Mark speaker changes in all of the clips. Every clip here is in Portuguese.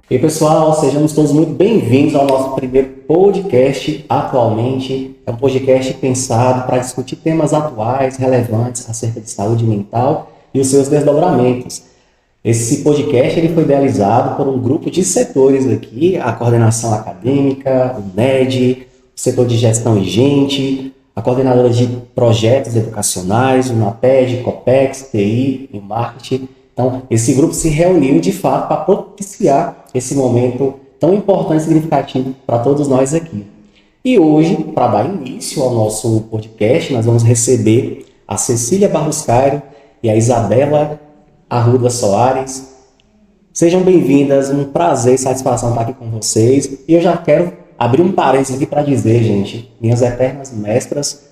Speaker 1: E aí, pessoal, sejamos todos muito bem-vindos ao nosso primeiro podcast atualmente. É um podcast pensado para discutir temas atuais, relevantes acerca de saúde mental e os seus desdobramentos. Esse podcast ele foi idealizado por um grupo de setores aqui, a coordenação acadêmica, o NED, o setor de gestão e gente, a coordenadora de projetos educacionais, o NAPED, COPEX, TI e marketing. Então, esse grupo se reuniu de fato para propiciar esse momento tão importante e significativo para todos nós aqui. E hoje, para dar início ao nosso podcast, nós vamos receber a Cecília Barros Cairo e a Isabela Arruda Soares. Sejam bem-vindas, um prazer e satisfação estar aqui com vocês. E eu já quero abrir um parênteses aqui para dizer, gente, minhas eternas mestras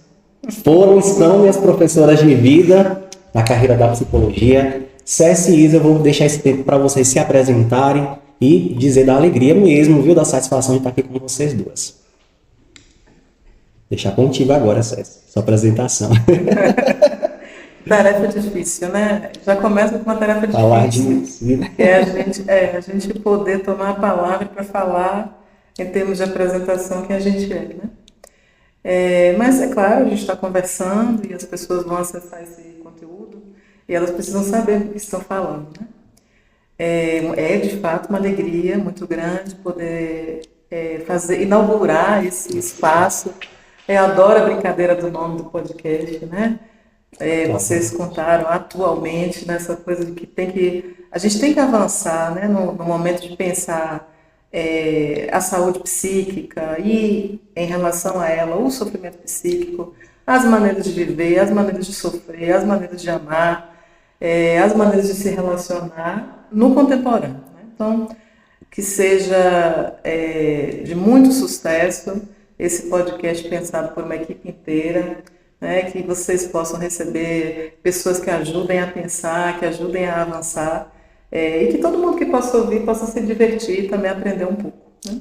Speaker 1: são minhas professoras de vida na carreira da psicologia. Cécia e Isa, eu vou deixar esse tempo para vocês se apresentarem e dizer da alegria mesmo, viu, da satisfação de estar aqui com vocês duas. Deixar contigo agora, Cécia, sua apresentação.
Speaker 2: Tarefa difícil, né? Já começa com uma tarefa difícil. A gente poder tomar a palavra para falar em termos de apresentação que a gente é, né? Mas é claro, a gente está conversando e as pessoas vão acessar esse conteúdo e elas precisam saber do que estão falando, né? É de fato uma alegria muito grande poder inaugurar esse espaço. Eu adoro a brincadeira do nome do podcast, né? Vocês contaram atualmente nessa coisa de que a gente tem que avançar, né? No momento de pensar a saúde psíquica e, em relação a ela, o sofrimento psíquico, as maneiras de viver, as maneiras de sofrer, as maneiras de amar, as maneiras de se relacionar no contemporâneo, né? Então, que seja de muito sucesso esse podcast pensado por uma equipe inteira, né? Que vocês possam receber pessoas que ajudem a pensar, que ajudem a avançar, e que todo mundo que possa ouvir possa se divertir e também aprender um pouco, né?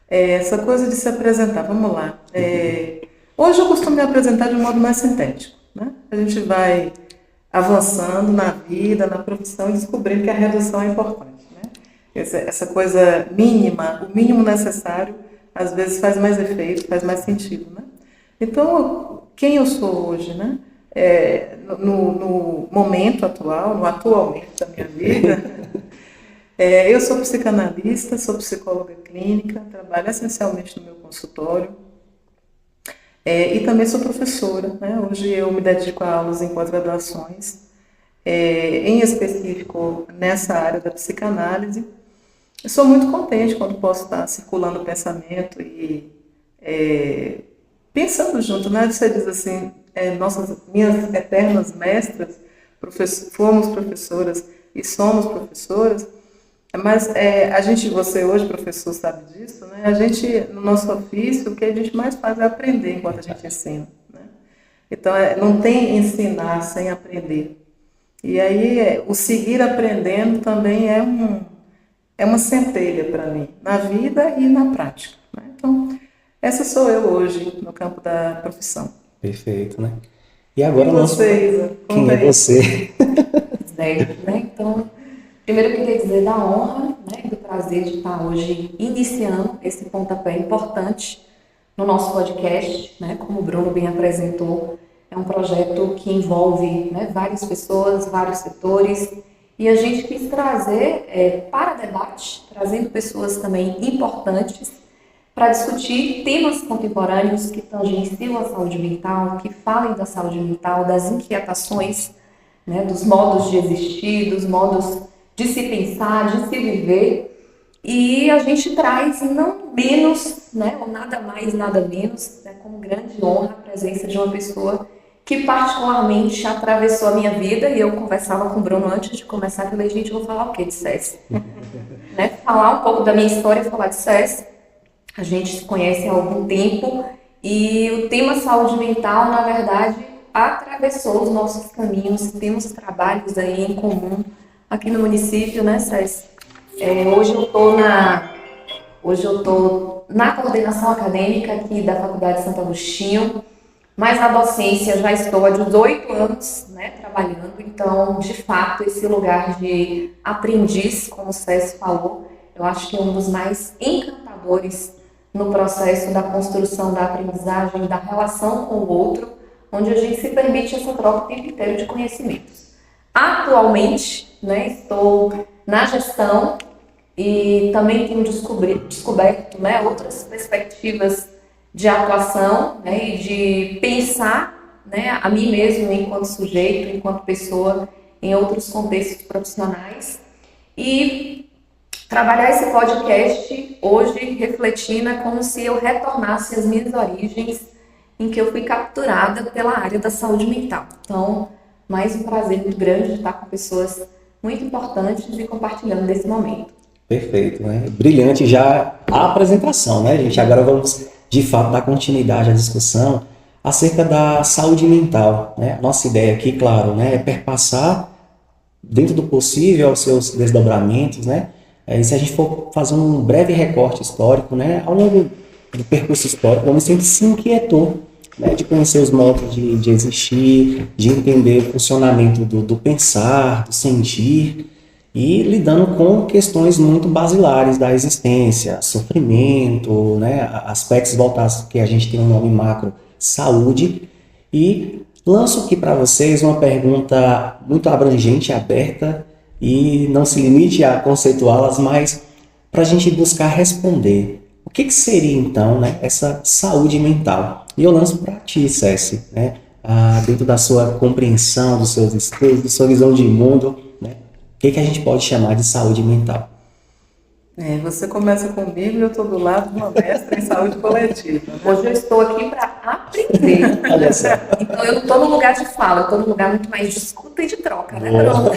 Speaker 2: Essa coisa de se apresentar, vamos lá. Hoje eu costumo me apresentar de um modo mais sintético, né? A gente vai avançando na vida, na profissão e descobrindo que a redução é importante, né? Essa coisa mínima, o mínimo necessário, às vezes faz mais efeito, faz mais sentido, né? Então, quem eu sou hoje, né? No momento atual, no atualmente da minha vida, eu sou psicanalista, sou psicóloga clínica, trabalho essencialmente no meu consultório, e também sou professora, né? Hoje eu me dedico a aulas em pós-graduações, em específico nessa área da psicanálise. Eu sou muito contente quando posso estar circulando o pensamento e pensando junto, né? Você diz assim, minhas eternas mestras, fomos professoras e somos professoras, mas você hoje, professor, sabe disso, né? A gente, no nosso ofício, o que a gente mais faz é aprender enquanto a gente ensina, né? Então, não tem ensinar sem aprender. E aí, o seguir aprendendo também é uma centelha para mim, na vida e na prática, né? Então, essa sou eu hoje, no campo da profissão.
Speaker 1: Perfeito, né? E agora
Speaker 2: Isa?
Speaker 1: Quem é você?
Speaker 3: Certo, né? Então, primeiro eu queria dizer da honra, né, do prazer de estar hoje iniciando esse pontapé importante no nosso podcast, né? Como o Bruno bem apresentou, é um projeto que envolve, né, várias pessoas, vários setores, e a gente quis trazer para debate, trazendo pessoas também importantes para discutir temas contemporâneos que tangenciam a saúde mental, que falem da saúde mental, das inquietações, né, dos modos de existir, dos modos de se pensar, de se viver. E a gente traz não menos, né, ou nada mais, nada menos, né, como grande honra a presença de uma pessoa que particularmente atravessou a minha vida, e eu conversava com o Bruno antes de começar, eu falei, gente, eu vou falar o quê de Cécia? Né, falar um pouco da minha história, falar de Cécia. A gente se conhece há algum tempo e o tema saúde mental, na verdade, atravessou os nossos caminhos, temos trabalhos aí em comum aqui no município, né, Cécia? Hoje eu estou na coordenação acadêmica aqui da Faculdade de Santo Agostinho, mas na docência já estou há 18 anos, né, trabalhando, então, de fato, esse lugar de aprendiz, como o Cécio falou, eu acho que é um dos mais encantadores no processo da construção da aprendizagem, da relação com o outro, onde a gente se permite essa troca o tempo inteiro de conhecimentos. Atualmente, né, estou na gestão e também tenho descoberto, né, outras perspectivas de atuação, né, e de pensar, né, a mim mesmo enquanto sujeito, enquanto pessoa, em outros contextos profissionais. E trabalhar esse podcast hoje refletindo como se eu retornasse às minhas origens, em que eu fui capturada pela área da saúde mental. Então, mais um prazer muito grande de estar com pessoas muito importantes e compartilhando desse momento.
Speaker 1: Perfeito, né? Brilhante já a apresentação, né, gente? Agora vamos, de fato, dar continuidade à discussão acerca da saúde mental, né? Nossa ideia aqui, claro, né, é perpassar, dentro do possível, os seus desdobramentos, né? E se a gente for fazer um breve recorte histórico, né, ao longo do percurso histórico, o homem sempre se inquietou, né, de conhecer os modos de existir, de entender o funcionamento do pensar, do sentir, e lidando com questões muito basilares da existência, sofrimento, né, aspectos voltados que a gente tem um nome macro, saúde. E lanço aqui para vocês uma pergunta muito abrangente, aberta, e não se limite a conceituá-las, mas para a gente buscar responder. O que seria então, né, essa saúde mental? E eu lanço para ti, Ceci, né, dentro da sua compreensão, dos seus estudos, da sua visão de mundo, né, o que a gente pode chamar de saúde mental?
Speaker 2: Você começa comigo e eu estou do lado de uma mestra em saúde coletiva. Né?
Speaker 3: Hoje eu estou aqui para aprender.
Speaker 1: Olha só.
Speaker 3: Então eu não estou no lugar de fala, eu estou no lugar muito mais de escuta e de troca, né, Bruno?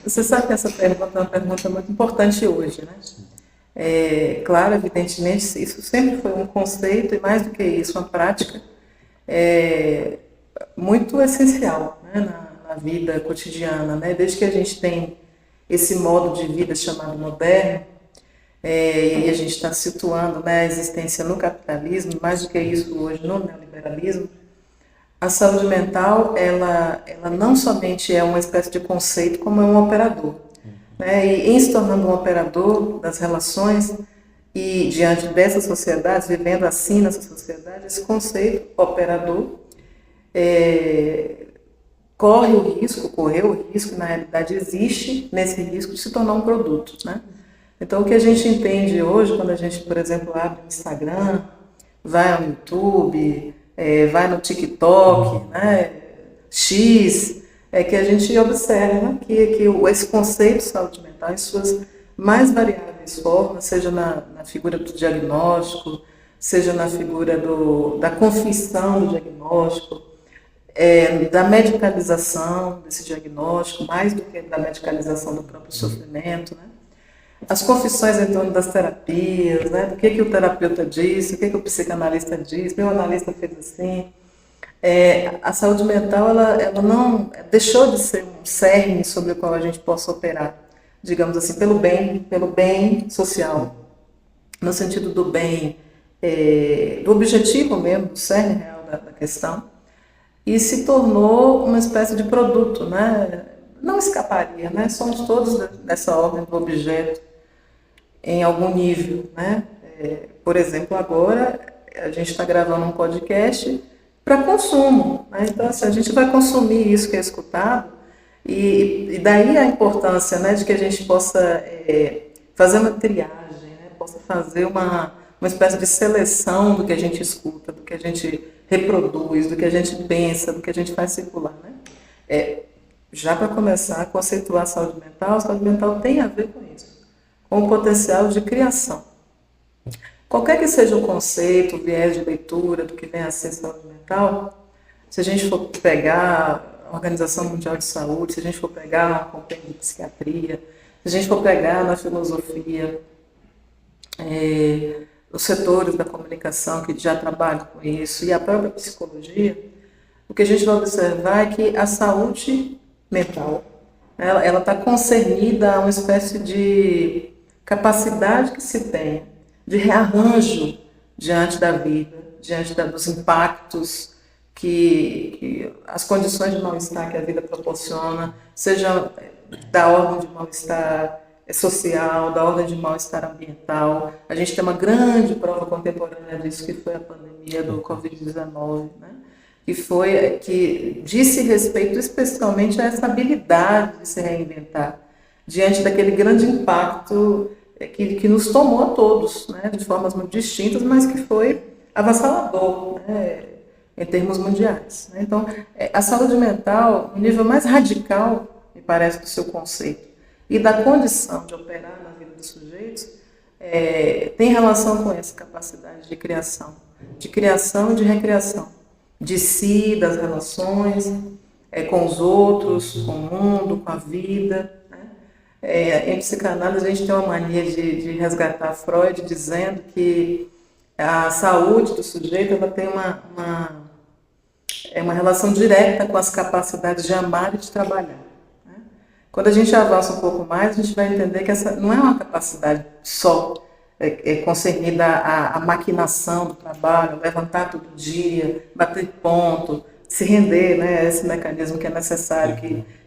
Speaker 2: Você sabe que essa pergunta é uma pergunta muito importante hoje, né? Claro, evidentemente, isso sempre foi um conceito e, mais do que isso, uma prática muito essencial, né, na vida cotidiana, né? Desde que a gente tem esse modo de vida chamado moderno, e a gente está situando, né, a existência no capitalismo, mais do que isso hoje no neoliberalismo, a saúde mental, ela não somente é uma espécie de conceito, como é um operador. Né? E em se tornando um operador das relações e diante dessas sociedades, vivendo assim nessa sociedade, esse conceito operador correu o risco, na realidade existe nesse risco de se tornar um produto. Né? Então, o que a gente entende hoje, quando a gente, por exemplo, abre o Instagram, vai ao YouTube, vai no TikTok, né, X, é que a gente observa que esse conceito de saúde mental, em suas mais variáveis formas, seja na figura do diagnóstico, seja na figura da confissão do diagnóstico, da medicalização desse diagnóstico, mais do que da medicalização do próprio sofrimento, né? As confissões em torno das terapias, né? Do que o terapeuta disse, o que o psicanalista diz, meu analista fez assim. A saúde mental ela não deixou de ser um cerne sobre o qual a gente possa operar, digamos assim, pelo bem social, no sentido do bem, do objetivo mesmo, do cerne real da questão, e se tornou uma espécie de produto, né? Não escaparia, né? Somos todos dessa ordem do objeto em algum nível, né? Por exemplo, agora a gente está gravando um podcast para consumo, né? Então, assim, a gente vai consumir isso que é escutado, e daí a importância, né, de que a gente possa fazer uma triagem, né? Possa fazer uma espécie de seleção do que a gente escuta, do que a gente reproduz, do que a gente pensa, do que a gente faz circular, né? Já para começar a conceituar a saúde mental tem a ver com isso, com o potencial de criação. Qualquer que seja o conceito, o viés de leitura do que vem a ser saúde mental, se a gente for pegar a Organização Mundial de Saúde, se a gente for pegar um compêndio de psiquiatria, se a gente for pegar na filosofia, os setores da comunicação que já trabalham com isso, e a própria psicologia, o que a gente vai observar é que a saúde mental, ela está concernida a uma espécie de capacidade que se tem de rearranjo diante da vida, diante dos impactos que as condições de mal-estar que a vida proporciona, seja da ordem de mal-estar social, da ordem de mal-estar ambiental. A gente tem uma grande prova contemporânea disso, que foi a pandemia do Covid-19, né? Que disse respeito especialmente a essa habilidade de se reinventar, diante daquele grande impacto que nos tomou a todos, né? De formas muito distintas, mas que foi avassalador, né? Em termos mundiais, né? Então, a saúde mental, o nível mais radical, me parece, do seu conceito, e da condição de operar na vida dos sujeitos, tem relação com essa capacidade de criação e de recriação, de si, das relações, com os outros, com o mundo, com a vida, né? Em psicanálise, a gente tem uma mania de resgatar Freud dizendo que a saúde do sujeito ela tem uma relação direta com as capacidades de amar e de trabalhar. Quando a gente avança um pouco mais, a gente vai entender que essa não é uma capacidade só concernida à maquinação do trabalho, levantar todo dia, bater ponto, se render, né, esse mecanismo que é necessário,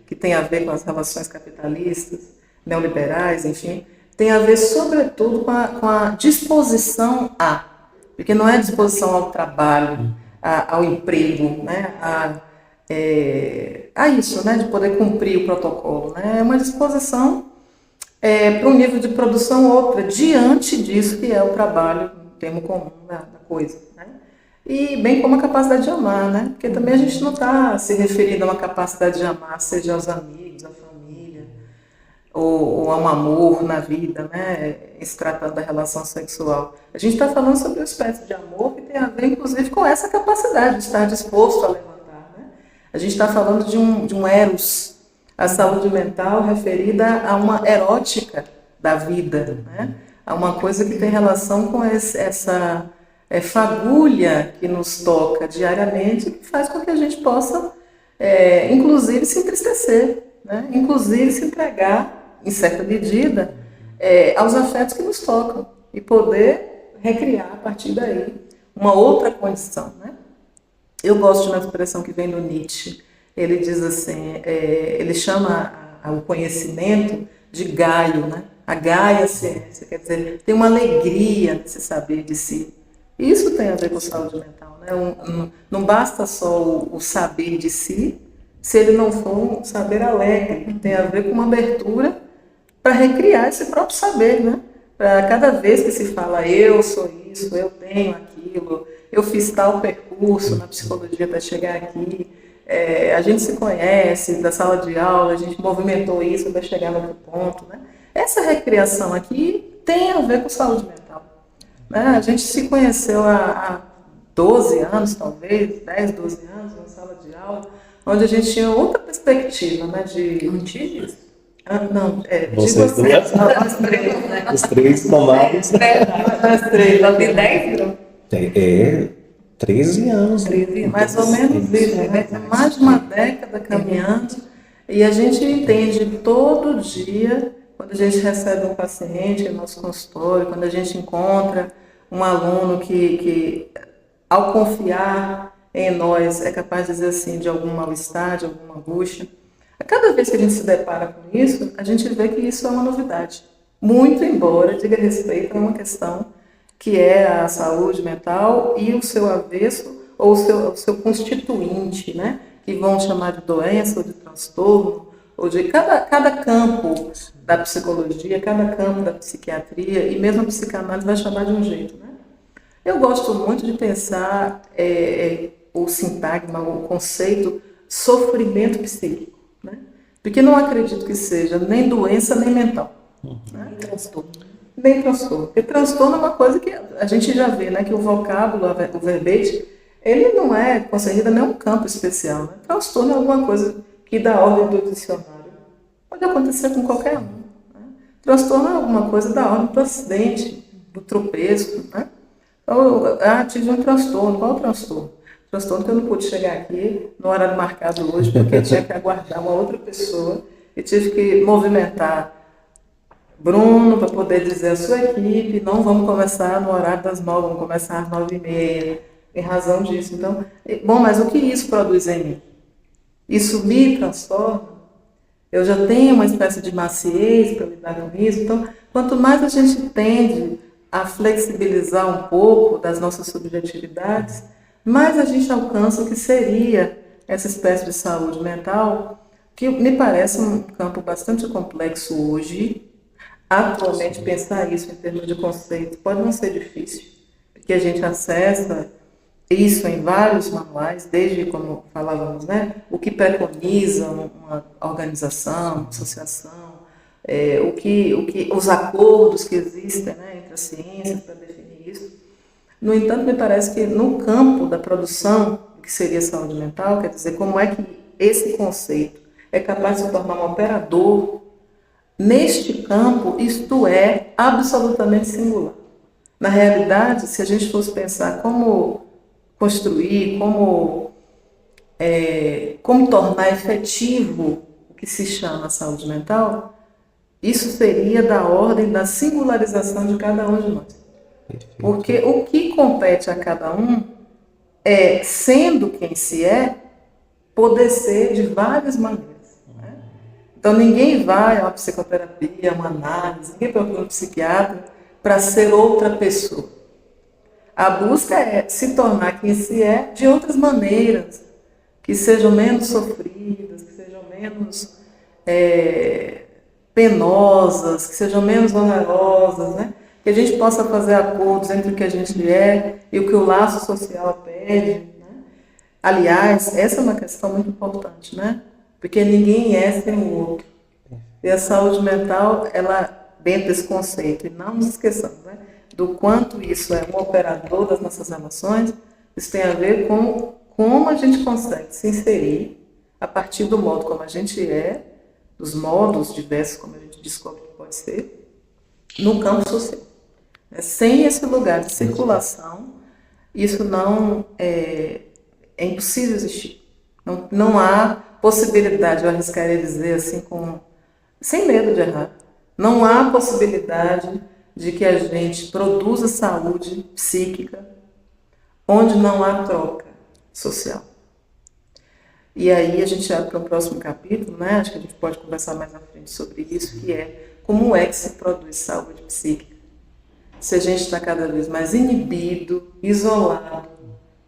Speaker 2: que tem a ver com as relações capitalistas, neoliberais, enfim, tem a ver, sobretudo, com a disposição porque não é disposição ao trabalho, ao emprego, né, a isso, né, de poder cumprir o protocolo, né? É uma disposição para um nível de produção outra, diante disso que é o trabalho, um termo comum da coisa, né? E bem como a capacidade de amar, né? Porque também a gente não está se referindo a uma capacidade de amar, seja aos amigos, à família, ou a um amor na vida, né? Se tratando da relação sexual. A gente está falando sobre uma espécie de amor que tem a ver, inclusive, com essa capacidade de estar disposto a levantar. A gente está falando de um eros, a saúde mental referida a uma erótica da vida, né? A uma coisa que tem relação com essa fagulha que nos toca diariamente, que faz com que a gente possa, inclusive, se entristecer, né? Inclusive se entregar, em certa medida, aos afetos que nos tocam e poder recriar a partir daí uma outra condição, né? Eu gosto de uma expressão que vem do Nietzsche. Ele diz assim, ele chama o conhecimento de gaio, né? A gaia ciência, quer dizer, tem uma alegria nesse saber de si. Isso tem a ver com saúde mental, né? Não basta só o saber de si, se ele não for um saber alegre, tem a ver com uma abertura para recriar esse próprio saber, né? Para cada vez que se fala eu sou isso, eu tenho aquilo, eu fiz tal percurso na psicologia para chegar aqui, a gente se conhece da sala de aula, a gente movimentou isso para chegar no outro ponto, né? Essa recriação aqui tem a ver com saúde mental, né? A gente se conheceu há 12 anos, talvez, 10, 12 anos, na sala de aula, onde a gente tinha outra perspectiva, né?
Speaker 3: Antes disso.
Speaker 2: Não,
Speaker 1: Vocês duas?
Speaker 2: Nós três, né?
Speaker 1: Os três tomados.
Speaker 2: Nós três,
Speaker 3: Nós temos 10 graus.
Speaker 1: 13 anos.
Speaker 3: 13 anos.
Speaker 2: Mais ou menos isso, né? Mais de uma década caminhando, e a gente entende todo dia, quando a gente recebe um paciente no nosso consultório, quando a gente encontra um aluno que ao confiar em nós, é capaz de dizer assim, de algum mal-estar, de alguma angústia. A cada vez que a gente se depara com isso, a gente vê que isso é uma novidade. Muito embora diga respeito a uma questão que é a saúde mental e o seu avesso, ou o seu constituinte, né? Que vão chamar de doença ou de transtorno, ou de cada campo da psicologia, cada campo da psiquiatria, e mesmo a psicanálise vai chamar de um jeito, né? Eu gosto muito de pensar o sintagma, o conceito sofrimento psíquico, né? Porque não acredito que seja nem doença nem mental, né? Nem transtorno. Porque transtorno é uma coisa que a gente já vê, né? Que o vocábulo, o verbete, ele não é concernido a nenhum campo especial, né? Transtorno é alguma coisa que da ordem do dicionário. Pode acontecer com qualquer um, né? Transtorno é alguma coisa da ordem do acidente, do tropeço, né? Então, tive um transtorno. Qual é o transtorno? Transtorno que eu não pude chegar aqui no horário marcado hoje, porque tinha que aguardar uma outra pessoa e tive que movimentar Bruno para poder dizer à sua equipe, não vamos começar no horário das 9, vamos começar às 9h30, em razão disso. Então, bom, mas o que isso produz em mim? Isso me transforma? eu já tenho uma espécie de maciez para lidar com isso. Então, quanto mais a gente tende a flexibilizar um pouco das nossas subjetividades, mais a gente alcança o que seria essa espécie de saúde mental, que me parece um campo bastante complexo hoje. Atualmente, pensar isso em termos de conceito pode não ser difícil, porque a gente acessa isso em vários manuais, desde, como falávamos, né, o que preconiza uma organização, uma associação, os acordos que existem, né, entre as ciências para definir isso. No entanto, me parece que no campo da produção, que seria saúde mental, quer dizer, como é que esse conceito é capaz de se tornar um operador neste campo, isto é absolutamente singular. Na realidade, se a gente fosse pensar como construir, como tornar efetivo o que se chama saúde mental, isso seria da ordem da singularização de cada um de nós. Porque o que compete a cada um é, sendo quem se é, poder ser de várias maneiras. Né? Então ninguém vai a uma psicoterapia, a uma análise, ninguém procura um psiquiatra para ser outra pessoa. A busca é se tornar quem se é de outras maneiras, que sejam menos sofridas, que sejam menos penosas, que sejam menos onerosas, né? Que a gente possa fazer acordos entre o que a gente é e o que o laço social pede. Né? Aliás, essa é uma questão muito importante, né? Porque ninguém é sem o outro. E a saúde mental, ela, dentro desse conceito, e não nos esqueçamos, né? Do quanto isso é um operador das nossas relações, isso tem a ver com como a gente consegue se inserir a partir do modo como a gente é, dos modos diversos como a gente descobre que pode ser, no campo social. Sem esse lugar de circulação, isso não é impossível existir. Não há possibilidade, eu arriscaria dizer assim, sem medo de errar, não há possibilidade de que a gente produza saúde psíquica onde não há troca social. E aí a gente abre para o próximo capítulo, né? Acho que a gente pode conversar mais à frente sobre isso, que é como é que se produz saúde psíquica. Se a gente está cada vez mais inibido, isolado,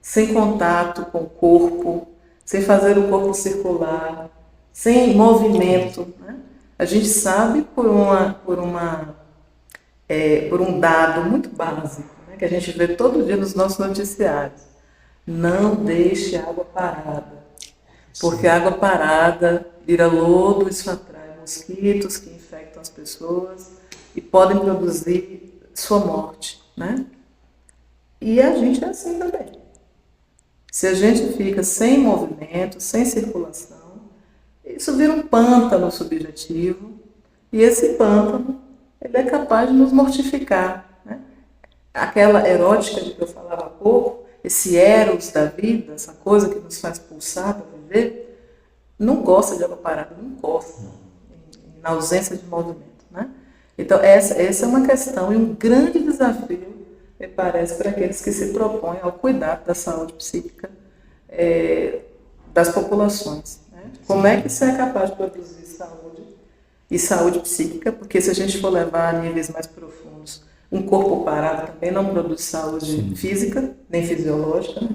Speaker 2: sem contato com o corpo, sem fazer o corpo circular, sem movimento. Né? A gente sabe por um dado muito básico, né, que a gente vê todo dia nos nossos noticiários. Não deixe água parada, porque a água parada vira lodo, isso atrai mosquitos que infectam as pessoas e podem produzir sua morte. Né? E a gente é assim também. Se a gente fica sem movimento, sem circulação, isso vira um pântano subjetivo, e esse pântano ele é capaz de nos mortificar. Né? Aquela erótica de que eu falava há pouco, esse eros da vida, essa coisa que nos faz pulsar para viver, não gosta de água parada, não gosta, na ausência de movimento. Né? Então, essa é uma questão e um grande desafio, me parece, para aqueles que se propõem ao cuidado da saúde psíquica das populações. Né? Como é que você é capaz de produzir saúde e saúde psíquica? Porque se a gente for levar a níveis mais profundos, um corpo parado também não produz saúde física, nem fisiológica. Né?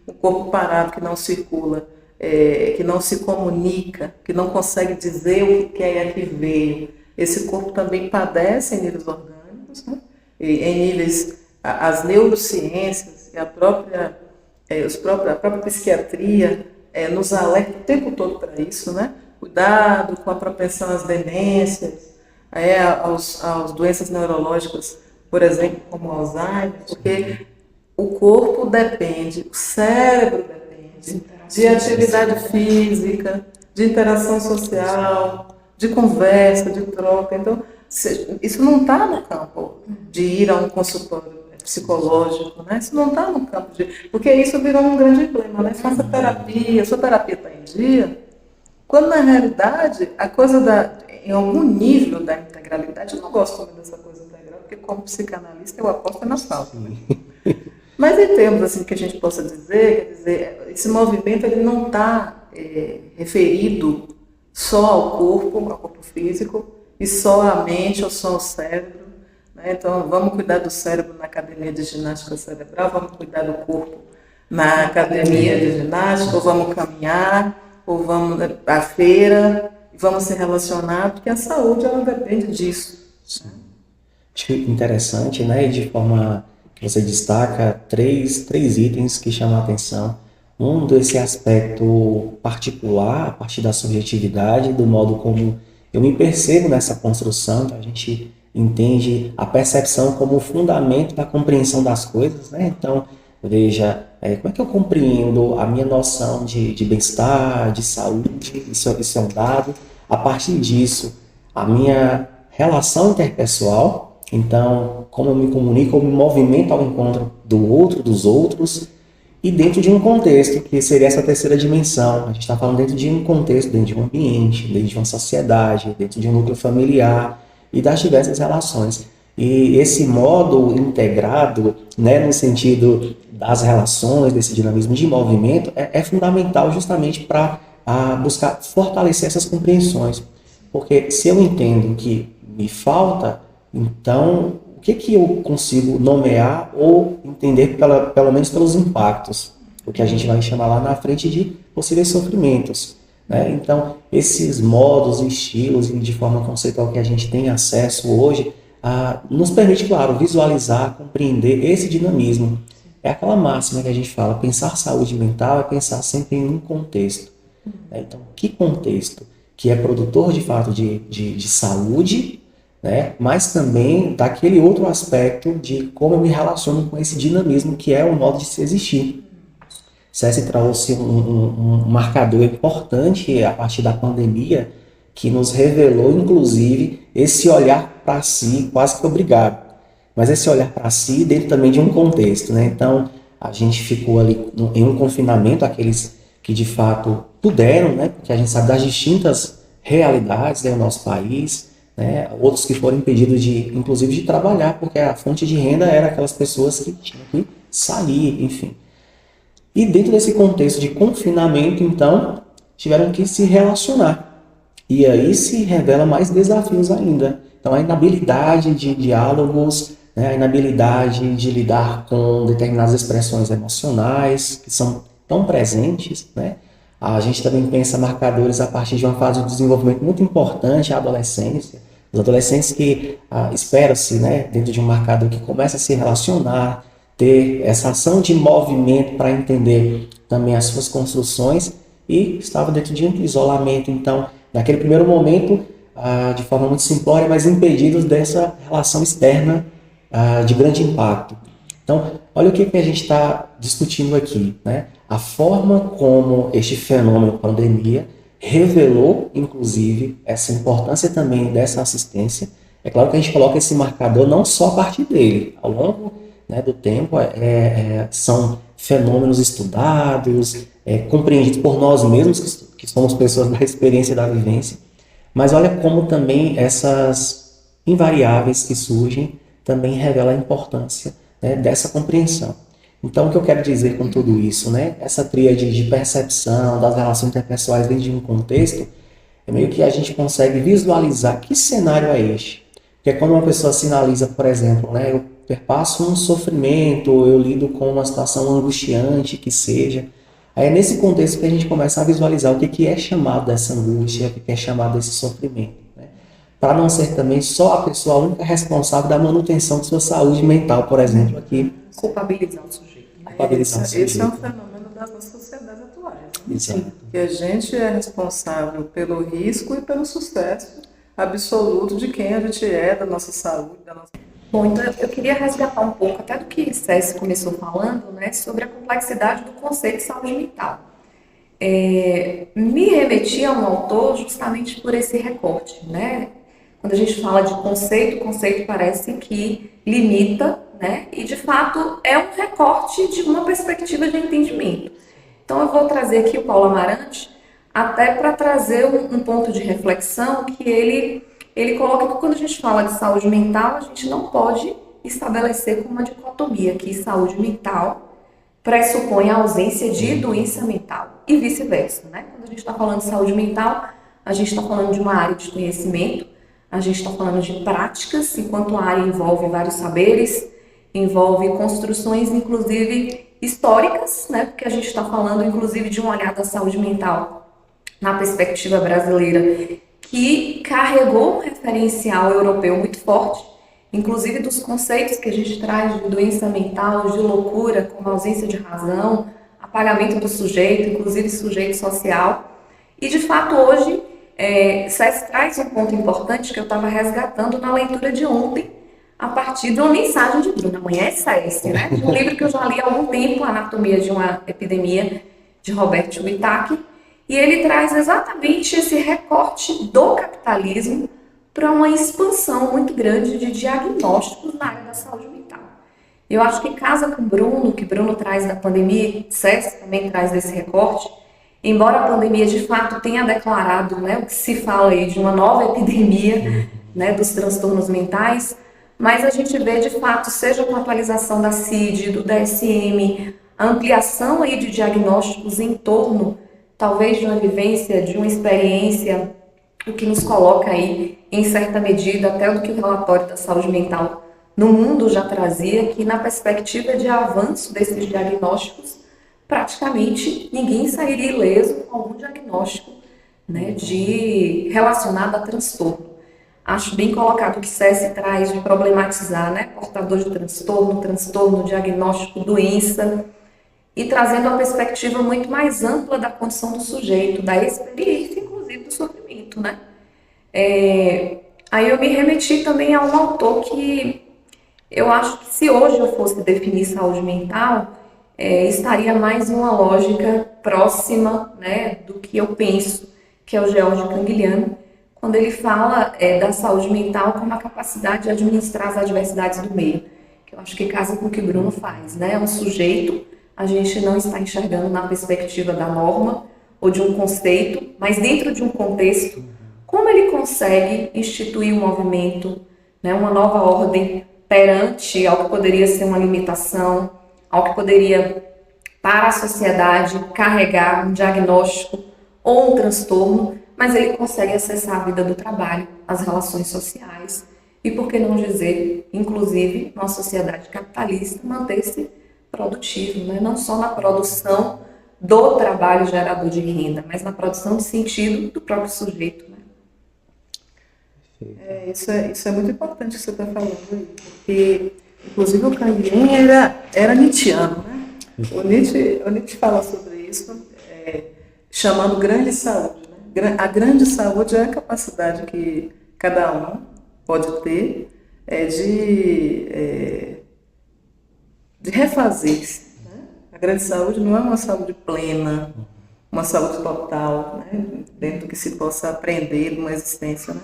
Speaker 2: Um corpo parado que não circula, que não se comunica, que não consegue dizer o que quer e a que veio, esse corpo também padece em níveis orgânicos, né? E em níveis, as neurociências e a própria psiquiatria nos alerta o tempo todo para isso, né? Cuidado com a propensão às demências, às doenças neurológicas, por exemplo, como Alzheimer, porque o corpo depende, o cérebro depende de atividade física, de interação social, de conversa, de troca. Então, isso não está no campo de ir a um consultório psicológico, né? Isso não está no campo porque isso virou um grande emblema, né? Faça terapia, sua terapia está em dia, quando na realidade a coisa em algum nível da integralidade, eu não gosto muito dessa coisa integral, porque como psicanalista eu aposto na falta. Né? Mas em termos assim que a gente possa dizer, quer dizer, esse movimento ele não está referido só ao corpo físico, e só à mente ou só ao cérebro, né? Então, vamos cuidar do cérebro na academia de ginástica cerebral, vamos cuidar do corpo na academia de ginástica, ou vamos caminhar, ou vamos à feira, e vamos se relacionar, porque a saúde, ela depende disso.
Speaker 1: Sim. Acho interessante, né? E de forma que você destaca três itens que chamam a atenção. Um desse aspecto particular, a partir da subjetividade, do modo como eu me percebo nessa construção, que a gente entende a percepção como o fundamento da compreensão das coisas, né? Então, veja, como é que eu compreendo a minha noção de bem-estar, de saúde, isso é um dado. A partir disso, a minha relação interpessoal, então, como eu me comunico, eu me movimento ao encontro do outro, dos outros, e dentro de um contexto, que seria essa terceira dimensão. A gente está falando dentro de um contexto, dentro de um ambiente, dentro de uma sociedade, dentro de um núcleo familiar e das diversas relações. E esse modo integrado, né, no sentido das relações, desse dinamismo de movimento, é fundamental justamente para buscar fortalecer essas compreensões. Porque se eu entendo que me falta, então o que eu consigo nomear ou entender pelo menos pelos impactos, o que a gente vai chamar lá na frente de possíveis sofrimentos, né? Então, esses modos, estilos e de forma conceitual que a gente tem acesso hoje, nos permite, claro, visualizar, compreender esse dinamismo. É aquela máxima que a gente fala, pensar saúde mental é pensar sempre em um contexto, né? Então, que contexto? Que é produtor de fato de saúde, né? Mas também daquele outro aspecto de como eu me relaciono com esse dinamismo que é o modo de se existir. SESI trouxe um marcador importante a partir da pandemia que nos revelou, inclusive, esse olhar para si quase que obrigado. Mas esse olhar para si dentro também de um contexto, né? Então, a gente ficou ali em um confinamento, aqueles que de fato puderam, né? Porque a gente sabe das distintas realidades do nosso país, né? Outros que foram impedidos inclusive de trabalhar, porque a fonte de renda era aquelas pessoas que tinham que sair, enfim. E dentro desse contexto de confinamento, então, tiveram que se relacionar. E aí se revela mais desafios ainda. Então, a inabilidade de diálogos, né? A inabilidade de lidar com determinadas expressões emocionais que são tão presentes, né? A gente também pensa marcadores a partir de uma fase de desenvolvimento muito importante, a adolescência. Os adolescentes que espera-se, né, dentro de um marcador que começa a se relacionar, ter essa ação de movimento para entender também as suas construções, e estava dentro de um isolamento. Então, naquele primeiro momento, de forma muito simplória, mas impedidos dessa relação externa de grande impacto. Então, olha o que a gente está discutindo aqui, né? A forma como este fenômeno pandemia revelou, inclusive, essa importância também dessa assistência. É claro que a gente coloca esse marcador não só a partir dele. Ao longo, né, do tempo, são fenômenos estudados, compreendidos por nós mesmos, que somos pessoas da experiência e da vivência. Mas olha como também essas invariáveis que surgem também revelam a importância, né, dessa compreensão. Então, o que eu quero dizer com tudo isso, né? Essa tríade de percepção das relações interpessoais dentro de um contexto, é meio que a gente consegue visualizar que cenário é este. Porque quando uma pessoa sinaliza, por exemplo, né, eu perpasso um sofrimento, eu lido com uma situação angustiante que seja, aí é nesse contexto que a gente começa a visualizar o que é chamado dessa angústia, o que é chamado desse sofrimento, né? Para não ser também só a pessoa a única responsável da manutenção de sua saúde mental, por exemplo, aqui.
Speaker 3: Culpabilizar o sujeito.
Speaker 2: Esse é um fenômeno das nossas sociedades atuais. Né?
Speaker 1: Exato.
Speaker 2: Que a gente é responsável pelo risco e pelo sucesso absoluto de quem a gente é, da nossa saúde, da nossa...
Speaker 3: Bom, então eu queria resgatar um pouco até do que César começou falando, né, sobre a complexidade do conceito de saúde mental. Me remetia a um autor justamente por esse recorte, né? Quando a gente fala de conceito, o conceito parece que limita, né? E de fato é um recorte de uma perspectiva de entendimento. Então eu vou trazer aqui o Paulo Amarante até para trazer um ponto de reflexão que ele coloca que quando a gente fala de saúde mental, a gente não pode estabelecer como uma dicotomia que saúde mental pressupõe a ausência de doença mental e vice-versa, né? Quando a gente está falando de saúde mental, a gente está falando de uma área de conhecimento, a gente está falando de práticas, enquanto a área envolve vários saberes, envolve construções, inclusive históricas, né? Porque a gente está falando, inclusive, de um olhar da saúde mental na perspectiva brasileira, que carregou um referencial europeu muito forte, inclusive dos conceitos que a gente traz de doença mental, de loucura, como ausência de razão, apagamento do sujeito, inclusive sujeito social. E, de fato, hoje, SESC traz um ponto importante que eu estava resgatando na leitura de ontem, a partir de uma mensagem de Bruno. Amanhã é SESC, né? De um livro que eu já li há algum tempo, Anatomia de uma Epidemia, de Robert Wittak, e ele traz exatamente esse recorte do capitalismo para uma expansão muito grande de diagnósticos na área da saúde mental. Eu acho que casa com o Bruno, que Bruno traz da pandemia, SESC também traz desse recorte, embora a pandemia de fato tenha declarado, né, o que se fala aí de uma nova epidemia, né, dos transtornos mentais, mas a gente vê de fato, seja com a atualização da CID, do DSM, a ampliação aí de diagnósticos em torno, talvez, de uma vivência, de uma experiência, o que nos coloca aí, em certa medida, até do que o relatório da saúde mental no mundo já trazia, que na perspectiva de avanço desses diagnósticos, praticamente ninguém sairia ileso com algum diagnóstico, né, relacionado a transtorno. Acho bem colocado o que SESC traz de problematizar, né, portador de transtorno, diagnóstico, doença, e trazendo uma perspectiva muito mais ampla da condição do sujeito, da experiência, inclusive, do sofrimento, né? Aí eu me remeti também a um autor que eu acho que se hoje eu fosse definir saúde mental, estaria mais em uma lógica próxima, né, do que eu penso, que é o George Canguilhem, quando ele fala da saúde mental como a capacidade de administrar as adversidades do meio, que eu acho que casa com o que o Bruno faz, né? É um sujeito, a gente não está enxergando na perspectiva da norma ou de um conceito, mas dentro de um contexto, como ele consegue instituir um movimento, né, uma nova ordem perante ao que poderia ser uma limitação, ao que poderia, para a sociedade, carregar um diagnóstico ou um transtorno, mas ele consegue acessar a vida do trabalho, as relações sociais e, por que não dizer, inclusive, numa sociedade capitalista, manter-se produtivo, né? Não só na produção do trabalho gerador de renda, mas na produção de sentido do próprio sujeito. Né?
Speaker 2: Isso é muito importante que você está falando aí, porque, inclusive, o Canguilhem era nietzschiano, né? O Nietzsche fala sobre isso, chamando grande saúde. Né? A grande saúde é a capacidade que cada um pode ter de refazer-se. Né? A grande saúde não é uma saúde plena, uma saúde total, né? Dentro do que se possa aprender de uma existência. Né?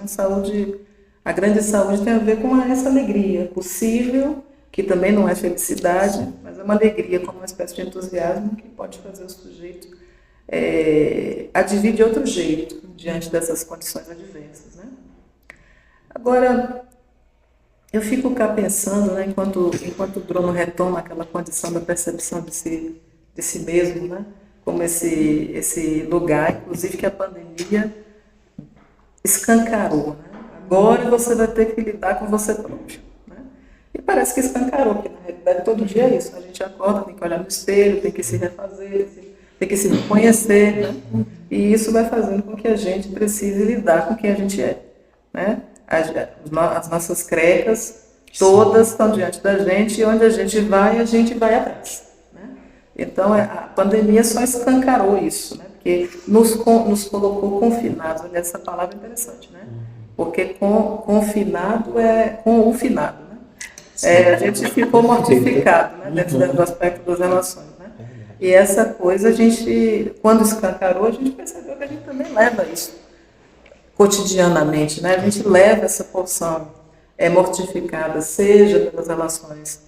Speaker 2: A grande saúde tem a ver com essa alegria possível, que também não é felicidade, mas é uma alegria, como uma espécie de entusiasmo que pode fazer o sujeito advir de outro jeito diante dessas condições adversas. Né? Agora, eu fico cá pensando, né, enquanto o Bruno retoma aquela condição da percepção de si mesmo, né, como esse lugar, inclusive, que a pandemia escancarou. Né? Agora você vai ter que lidar com você próprio. Né? E parece que escancarou, porque na realidade todo dia é isso. A gente acorda, tem que olhar no espelho, tem que se refazer, tem que se reconhecer. Né? E isso vai fazendo com que a gente precise lidar com quem a gente é. Né? As nossas crecas, todas estão diante da gente, e onde a gente vai atrás. Né? Então, a pandemia só escancarou isso, né? Porque nos colocou confinados. Olha, essa palavra é interessante, né? Porque confinado é com o finado. Né? A gente ficou mortificado, né? Dentro do aspecto das relações. Né? E essa coisa, quando escancarou, a gente percebeu que a gente também leva isso cotidianamente, né? A gente leva essa porção mortificada, seja pelas relações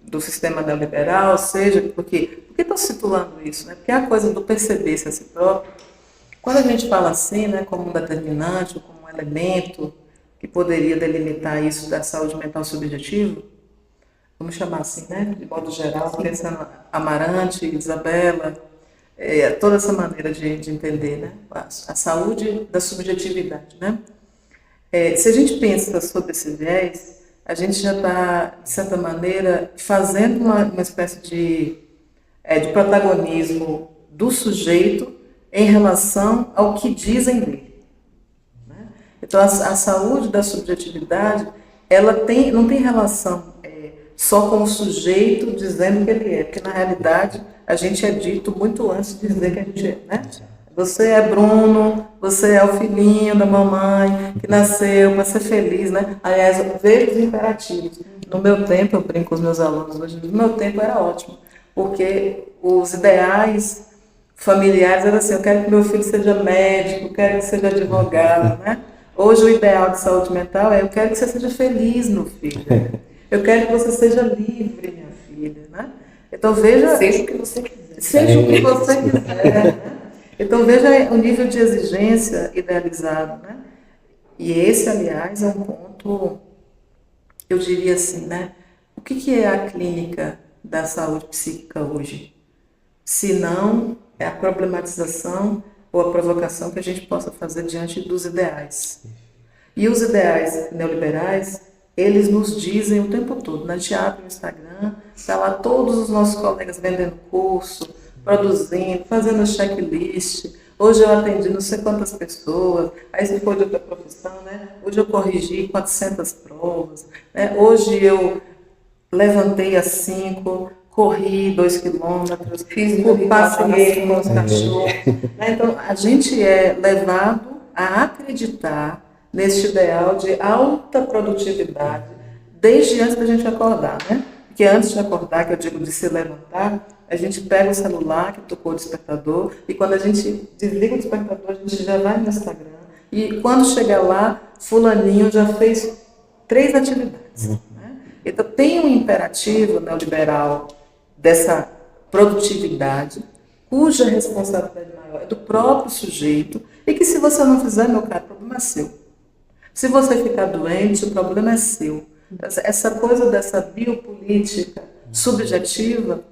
Speaker 2: do sistema neoliberal, seja porque... Por que estou situando isso? Né? Porque é a coisa do perceber-se a si próprio. Quando a gente fala assim, né, como um determinante, ou como um elemento que poderia delimitar isso da saúde mental subjetiva, vamos chamar assim, né, de modo geral, pensando Amarante, Isabela, toda essa maneira de entender, né? A saúde da subjetividade, né? Se a gente pensa sobre esse viés, a gente já está, de certa maneira, fazendo uma espécie de protagonismo do sujeito em relação ao que dizem dele, né? Então, a saúde da subjetividade, ela não tem relação só com o sujeito dizendo que ele é, porque, na realidade, a gente é dito muito antes de dizer que a gente é, né? Você é Bruno, você é o filhinho da mamãe que nasceu para ser feliz, né? Aliás, eu vejo os imperativos. No meu tempo, eu brinco com os meus alunos hoje, no meu tempo era ótimo, porque os ideais familiares eram assim: eu quero que meu filho seja médico, eu quero que seja advogado, né? Hoje o ideal de saúde mental é: eu quero que você seja feliz, meu filho. Eu quero que você seja livre, minha filha, né? Então veja...
Speaker 3: Seja o que você quiser.
Speaker 2: Seja o que você quiser, né? Então veja o nível de exigência idealizado, né? E esse, aliás, é um ponto, eu diria assim, né? O que é a clínica da saúde psíquica hoje? Se não é a problematização ou a provocação que a gente possa fazer diante dos ideais. E os ideais neoliberais, eles nos dizem o tempo todo, na teatro, no Instagram, está lá todos os nossos colegas vendendo curso, produzindo, fazendo checklist. Hoje eu atendi não sei quantas pessoas, aí se for de outra profissão, né? Hoje eu corrigi 400 provas, né? Hoje eu levantei às 5, corri 2 quilômetros, passei com os cachorros. Né? Então, a gente é levado a acreditar neste ideal de alta produtividade desde antes da gente acordar, né? Porque antes de acordar, que eu digo de se levantar, a gente pega o celular que tocou o despertador e quando a gente desliga o despertador, a gente já vai no Instagram. E quando chega lá, fulaninho já fez 3 atividades. Né? Então, tem um imperativo neoliberal dessa produtividade, cuja responsabilidade maior é do próprio sujeito e que, se você não fizer, meu caro, o problema é seu. Se você ficar doente, o problema é seu. Essa coisa dessa biopolítica subjetiva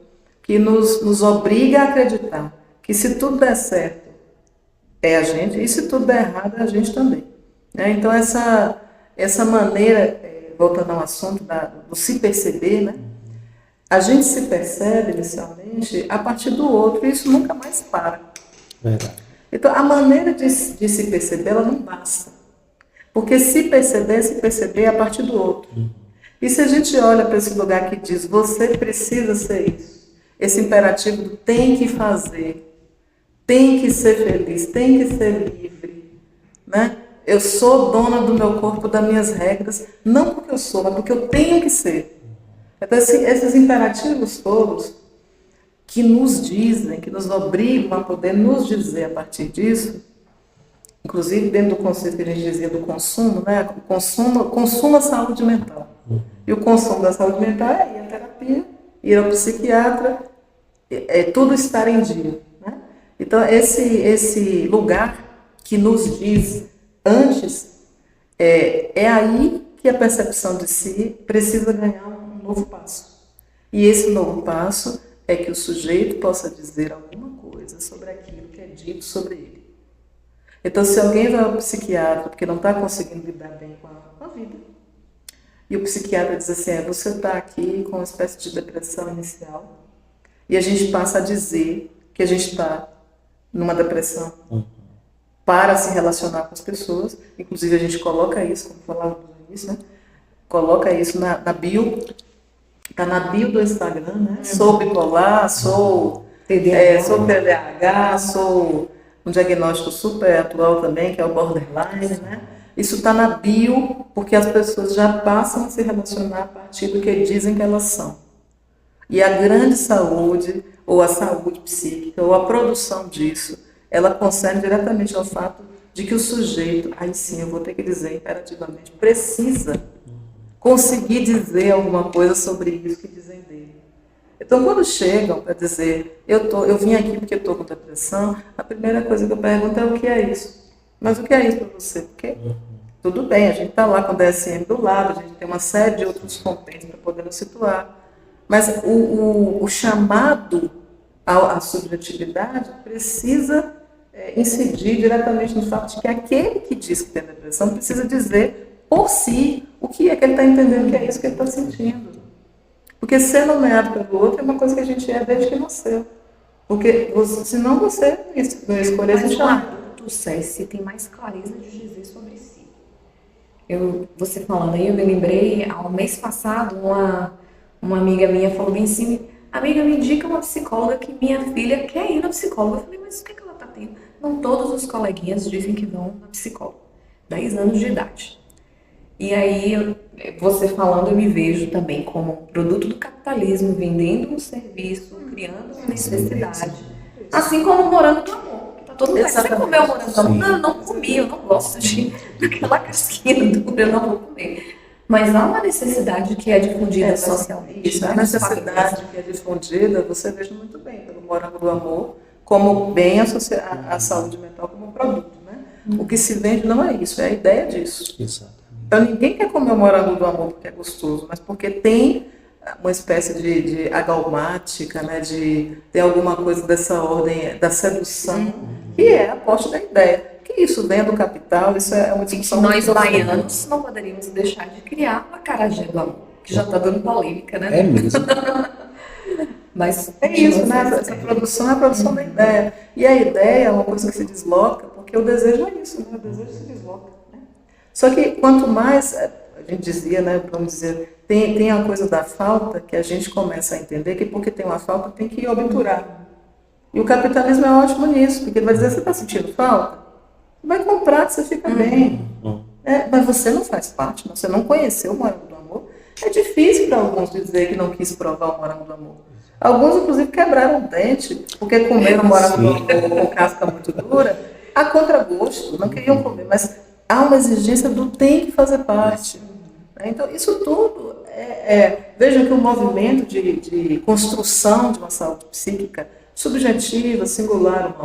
Speaker 2: que nos obriga a acreditar que, se tudo der certo, é a gente, e se tudo der errado, é a gente também. Né? Então, essa maneira, voltando ao assunto do se perceber, né? A gente se percebe inicialmente a partir do outro, e isso nunca mais para.
Speaker 1: Verdade.
Speaker 2: Então, a maneira de se perceber, ela não basta. Porque se perceber é a partir do outro. E se a gente olha para esse lugar que diz, você precisa ser isso, esse imperativo do tem que fazer, tem que ser feliz, tem que ser livre, né? Eu sou dona do meu corpo, das minhas regras, não porque eu sou, mas porque eu tenho que ser. Então, esses imperativos todos que nos dizem, que nos obrigam a poder nos dizer a partir disso, inclusive dentro do conceito que a gente dizia do consumo, né? Consuma a saúde mental. E o consumo da saúde mental é ir à terapia, ir ao psiquiatra, tudo estar em dia. Né? Então, esse lugar que nos diz antes, é aí que a percepção de si precisa ganhar um novo passo. E esse novo passo é que o sujeito possa dizer alguma coisa sobre aquilo que é dito sobre ele. Então, se alguém vai ao psiquiatra porque não está conseguindo lidar bem com a vida, e o psiquiatra diz assim, você está aqui com uma espécie de depressão inicial, e a gente passa a dizer que a gente está numa depressão para se relacionar com as pessoas, inclusive a gente coloca isso, como falava no início, né? Coloca isso na bio, está na bio do Instagram, né? Sou bipolar, sou TDAH, sou um diagnóstico super atual também, que é o borderline, né? Isso está na bio, porque as pessoas já passam a se relacionar a partir do que dizem que elas são. E a grande saúde, ou a saúde psíquica, ou a produção disso, ela concerne diretamente ao fato de que o sujeito, aí sim eu vou ter que dizer imperativamente, precisa conseguir dizer alguma coisa sobre isso que dizem dele. Então, quando chegam para dizer, eu vim aqui porque estou com depressão, a primeira coisa que eu pergunto é o que é isso? Mas o que é isso para você? Porque tudo bem, a gente está lá com o DSM do lado, a gente tem uma série de outros compêndios para poder nos situar. Mas o chamado a subjetividade precisa incidir diretamente no fato de que aquele que diz que tem depressão precisa dizer por si o que é que ele está entendendo que é isso que ele está sentindo. Porque ser nomeado pelo outro é uma coisa que a gente é desde que nasceu. Porque senão você não ia escolher
Speaker 3: Mas
Speaker 2: se
Speaker 3: o adulto, Cécia, tem mais clareza de dizer sobre si. Você falando aí, eu me lembrei, ao mês passado, uma amiga minha falou bem assim, amiga, me indica uma psicóloga que minha filha quer ir na psicóloga. Eu falei, mas o que ela está tendo? Não todos os coleguinhas dizem que vão na psicóloga. 10 anos de idade. E aí, você falando, eu me vejo também como produto do capitalismo, vendendo um serviço, criando uma necessidade. Assim como o morango do amor. Tá todo mundo, você comeu o morango do amor? Não, eu não comi, eu não gosto daquela casquinha dura, eu não vou comer. Mas há uma necessidade que é difundida socialmente.
Speaker 2: Isso, a necessidade que é difundida, você veja muito bem, pelo morango do amor, como bem associado à saúde mental como produto. Né? O que se vende não é isso, é a ideia disso.
Speaker 1: Exato.
Speaker 2: Então ninguém quer comer o morango do amor porque é gostoso, mas porque tem uma espécie de agalmática, né, tem alguma coisa dessa ordem da sedução, que é a poste da ideia. Que isso vem do capital, isso é uma discussão.
Speaker 3: Nós baianos não poderíamos deixar de criar uma acarajé do amor, que já está dando polêmica, né?
Speaker 1: É mesmo.
Speaker 3: Mas
Speaker 2: é isso, né? Essa produção é a produção da ideia. E a ideia é uma coisa que se desloca, porque o desejo é isso, né? O desejo se desloca. Só que quanto mais, a gente dizia, né, vamos dizer, tem a coisa da falta, que a gente começa a entender que porque tem uma falta tem que obturar. E o capitalismo é ótimo nisso, porque ele vai dizer, você está sentindo falta? Vai comprar que você fica bem. Mas você não faz parte, você não conheceu o morango do amor. É difícil para alguns dizer que não quis provar o morango do amor. Alguns, inclusive, quebraram o dente, porque comeram o morango do amor com casca muito dura, a contragosto, não queriam comer, mas há uma exigência do tem que fazer parte. Então, isso tudo vejam que o movimento de construção de uma saúde psíquica subjetiva, singular,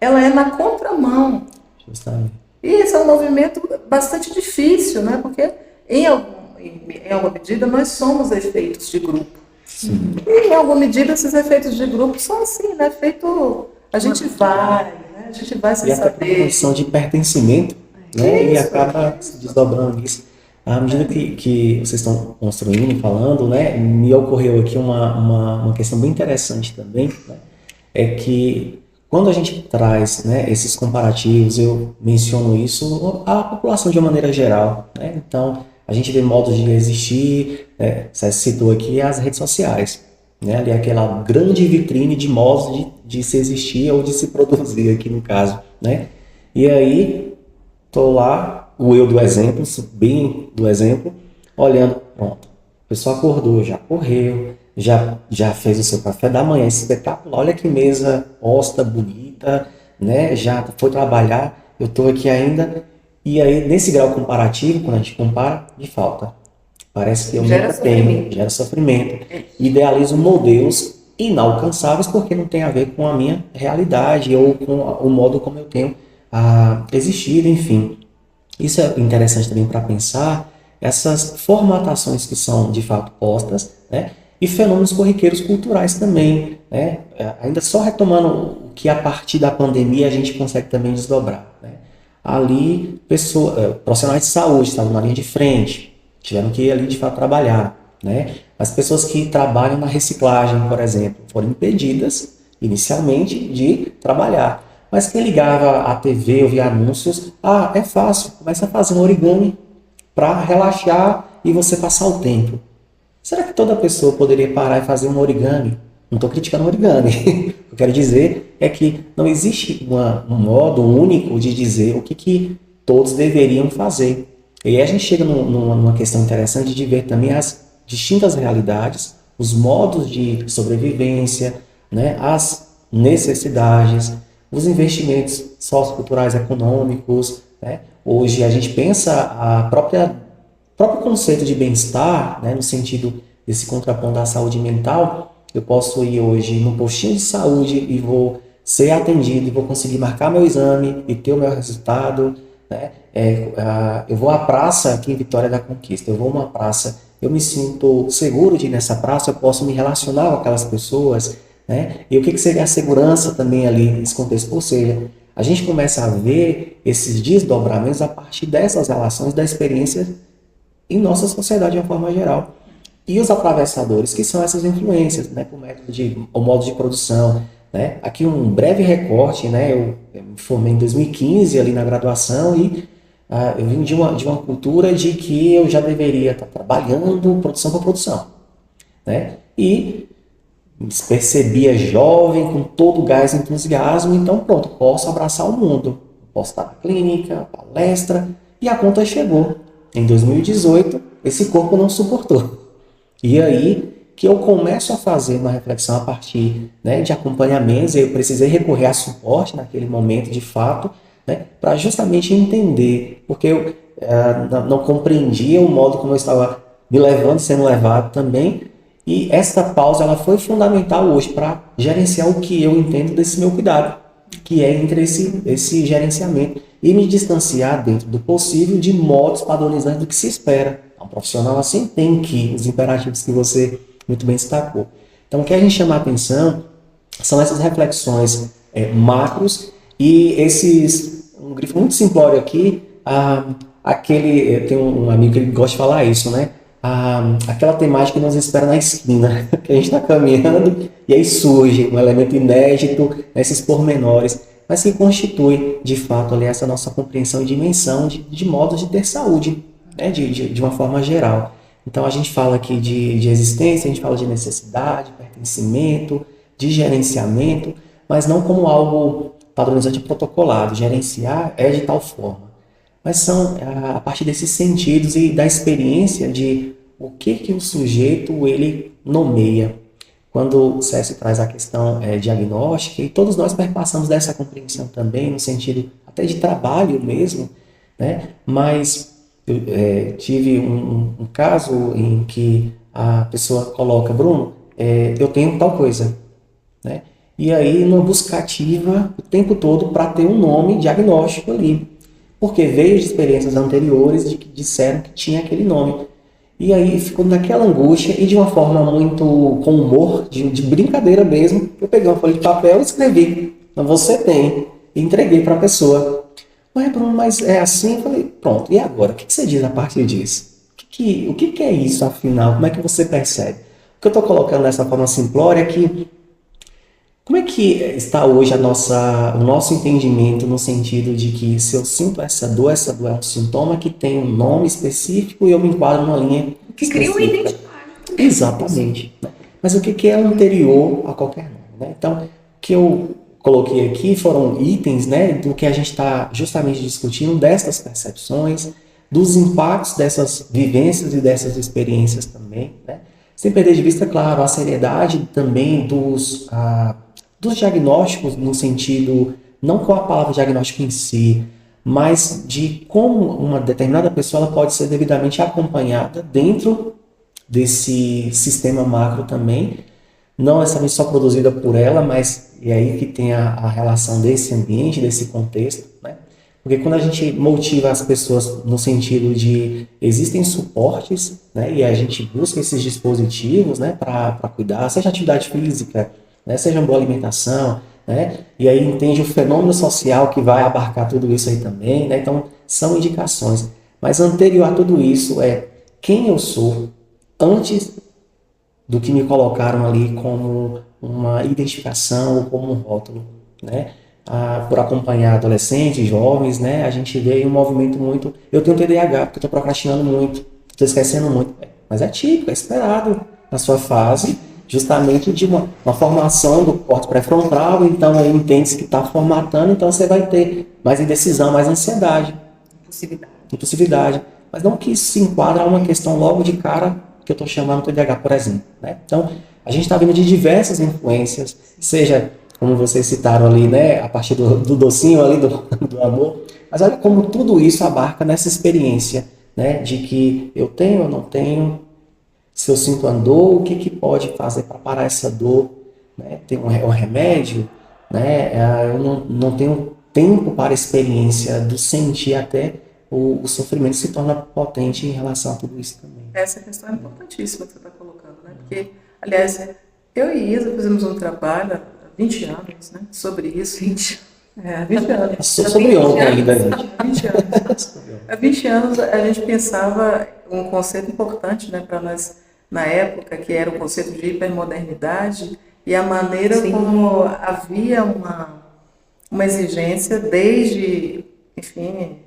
Speaker 2: ela é na contramão.
Speaker 1: Justamente.
Speaker 2: E esse é um movimento bastante difícil, né? Porque em alguma medida nós somos efeitos de grupo.
Speaker 1: Sim.
Speaker 2: E em alguma medida esses efeitos de grupo são assim, né? A gente vai sem
Speaker 1: e até
Speaker 2: saber.
Speaker 1: a condição de pertencimento, né? E acaba se desdobrando isso. À medida que vocês estão construindo e falando, né? Me ocorreu aqui uma questão bem interessante também, né? É que quando a gente traz, né, esses comparativos, eu menciono isso à população de uma maneira geral, né? Então, a gente vê modos de existir, né? Você citou aqui as redes sociais, né? Ali aquela grande vitrine de modos de se existir ou de se produzir aqui no caso, né? E aí, tô lá, o eu do exemplo, bem do exemplo, olhando, pronto, a pessoa acordou, já correu, já fez o seu café da manhã, espetacular, olha que mesa posta, bonita, né? Já foi trabalhar, eu estou aqui ainda, e aí nesse grau comparativo, quando a gente compara, de falta. Parece que eu nunca tenho, gera sofrimento. Idealizo modelos inalcançáveis porque não tem a ver com a minha realidade ou com o modo como eu tenho existido, enfim. Isso é interessante também para pensar essas formatações que são de fato postas, né? E fenômenos corriqueiros culturais também, né? Ainda só retomando o que a partir da pandemia a gente consegue também desdobrar, né? Ali, profissionais de saúde estavam na linha de frente, tiveram que ir ali de fato trabalhar, né? As pessoas que trabalham na reciclagem, por exemplo, foram impedidas inicialmente de trabalhar. Mas quem ligava à TV ou via anúncios, é fácil, começa a fazer um origami para relaxar e você passar o tempo. Será que toda pessoa poderia parar e fazer um origami? Não estou criticando o origami. O que eu quero dizer é que não existe um modo único de dizer o que todos deveriam fazer. E aí a gente chega numa questão interessante de ver também as distintas realidades, os modos de sobrevivência, né, as necessidades, os investimentos socioculturais econômicos, né? Hoje a gente pensa o próprio conceito de bem-estar, né, no sentido desse contraponto da saúde mental. Eu posso ir hoje no postinho de saúde e vou ser atendido e vou conseguir marcar meu exame e ter o meu resultado, né? Eu vou à praça aqui em Vitória da Conquista, eu vou a uma praça, eu me sinto seguro de ir nessa praça, eu posso me relacionar com aquelas pessoas, né? E o que seria a segurança também ali nesse contexto? Ou seja, a gente começa a ver esses desdobramentos a partir dessas relações, da experiência em nossa sociedade de uma forma geral. E os atravessadores, que são essas influências, né? O modo de produção, né? Aqui um breve recorte, né? Eu me formei em 2015 ali na graduação e eu vim de uma cultura de que eu já deveria estar trabalhando produção por produção, né? E me percebia jovem, com todo o gás e entusiasmo, então pronto, posso abraçar o mundo, posso estar na clínica, palestra, e a conta chegou. Em 2018, esse corpo não suportou. E aí que eu começo a fazer uma reflexão a partir, né, de acompanhamentos, eu precisei recorrer a suporte naquele momento, de fato, né, para justamente entender, porque eu não compreendia o modo como eu estava me levando, sendo levado também, e essa pausa ela foi fundamental hoje para gerenciar o que eu entendo desse meu cuidado, que é entre esse gerenciamento, e me distanciar dentro do possível de modos padronizantes do que se espera. Um profissional assim tem que, os imperativos que você muito bem destacou. Então, o que a gente chama a atenção são essas reflexões macros e um grifo muito simplório aqui, tem um amigo que ele gosta de falar isso, né? Aquela temática que nos espera na esquina, que a gente está caminhando e aí surge um elemento inédito, esses pormenores, mas que constitui, de fato, ali, essa nossa compreensão e dimensão de modos de ter saúde, né? de uma forma geral. Então, a gente fala aqui de existência, a gente fala de necessidade, pertencimento, de gerenciamento, mas não como algo padronizante e protocolado. Gerenciar é de tal forma. Mas são a partir desses sentidos e da experiência de o que o sujeito ele nomeia. Quando o Cécio traz a questão diagnóstica, e todos nós perpassamos dessa compreensão também, no sentido até de trabalho mesmo, né? Mas eu tive um caso em que a pessoa coloca, Bruno, eu tenho tal coisa, né? E aí, numa busca ativa o tempo todo para ter um nome diagnóstico ali. Porque veio de experiências anteriores de que disseram que tinha aquele nome. E aí ficou naquela angústia e de uma forma muito com humor, de brincadeira mesmo, eu peguei uma folha de papel e escrevi, você tem, e entreguei para a pessoa. Mas Bruno, mas é assim? Eu falei, pronto, e agora? O que você diz a partir disso? O que é isso, afinal? Como é que você percebe? O que eu estou colocando dessa forma simplória é que como é que está hoje o nosso entendimento no sentido de que se eu sinto essa dor é um sintoma que tem um nome específico e eu me enquadro numa linha
Speaker 3: que cria uma identidade.
Speaker 1: Exatamente. Mas o que é anterior a qualquer nome, né? Então, o que eu coloquei aqui foram itens, né, do que a gente está justamente discutindo, dessas percepções, dos impactos dessas vivências e dessas experiências também, né? Sem perder de vista, claro, a seriedade também dos diagnósticos, no sentido, não com a palavra diagnóstico em si, mas de como uma determinada pessoa ela pode ser devidamente acompanhada dentro desse sistema macro também, não necessariamente só produzida por ela, mas é aí que tem a relação desse ambiente, desse contexto, né? Porque quando a gente motiva as pessoas no sentido de existem suportes, né, e a gente busca esses dispositivos, né, para cuidar, seja atividade física, né, seja uma boa alimentação, né, e aí entende o fenômeno social que vai abarcar tudo isso aí também, né, então são indicações. Mas anterior a tudo isso é quem eu sou antes do que me colocaram ali como uma identificação ou como um rótulo, né. Por acompanhar adolescentes, jovens, né, a gente vê um movimento muito... Eu tenho TDAH, porque eu estou procrastinando muito, estou esquecendo muito. Mas é típico, é esperado na sua fase, justamente de uma formação do córtex pré-frontal, então aí entende-se que está formatando, então você vai ter mais indecisão, mais ansiedade. Impulsividade. Mas não que se enquadra a uma questão logo de cara, que eu estou chamando de TDAH, por exemplo, né? Então, a gente está vendo de diversas influências, seja... como vocês citaram ali, né, a partir do docinho ali, do amor. Mas olha como tudo isso abarca nessa experiência, né, de que eu tenho ou não tenho, se eu sinto a dor, o que pode fazer para parar essa dor, né? Tem um remédio, né? Eu não tenho tempo para a experiência do sentir até o sofrimento se torna potente em relação a tudo isso também.
Speaker 2: Essa questão é importantíssima que você está colocando, né? Porque, aliás, Eu e Isa fizemos um trabalho há 20 anos, né, sobre isso.
Speaker 3: 20.
Speaker 2: Há 20 anos.
Speaker 1: Sobre ontem ainda, gente.
Speaker 2: Há 20 anos. Há 20 anos a gente pensava um conceito importante, né, para nós na época, que era o conceito de hipermodernidade e a maneira como havia uma exigência desde, enfim,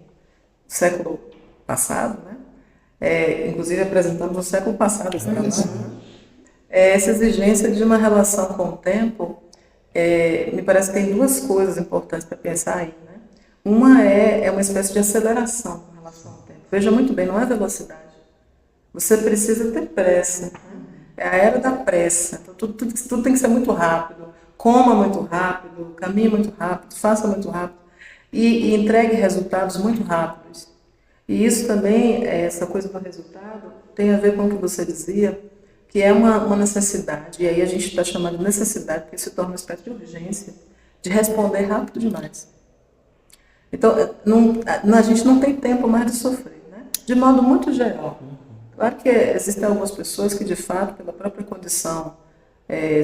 Speaker 2: o século passado, né? Inclusive apresentamos no século passado esse trabalho, né? Essa exigência de uma relação com o tempo, me parece que tem duas coisas importantes para pensar aí, né? Uma é uma espécie de aceleração com relação ao tempo. Veja muito bem, não é velocidade. Você precisa ter pressa, né? É a era da pressa. Então, tudo tem que ser muito rápido. Coma muito rápido, caminhe muito rápido, faça muito rápido e entregue resultados muito rápidos. E isso também, essa coisa do resultado, tem a ver com o que você dizia, que é uma necessidade. E aí a gente está chamando de necessidade, porque se torna uma espécie de urgência, de responder rápido demais. Então, a gente não tem tempo mais de sofrer, né? De modo muito geral. Claro que existem algumas pessoas que, de fato, pela própria condição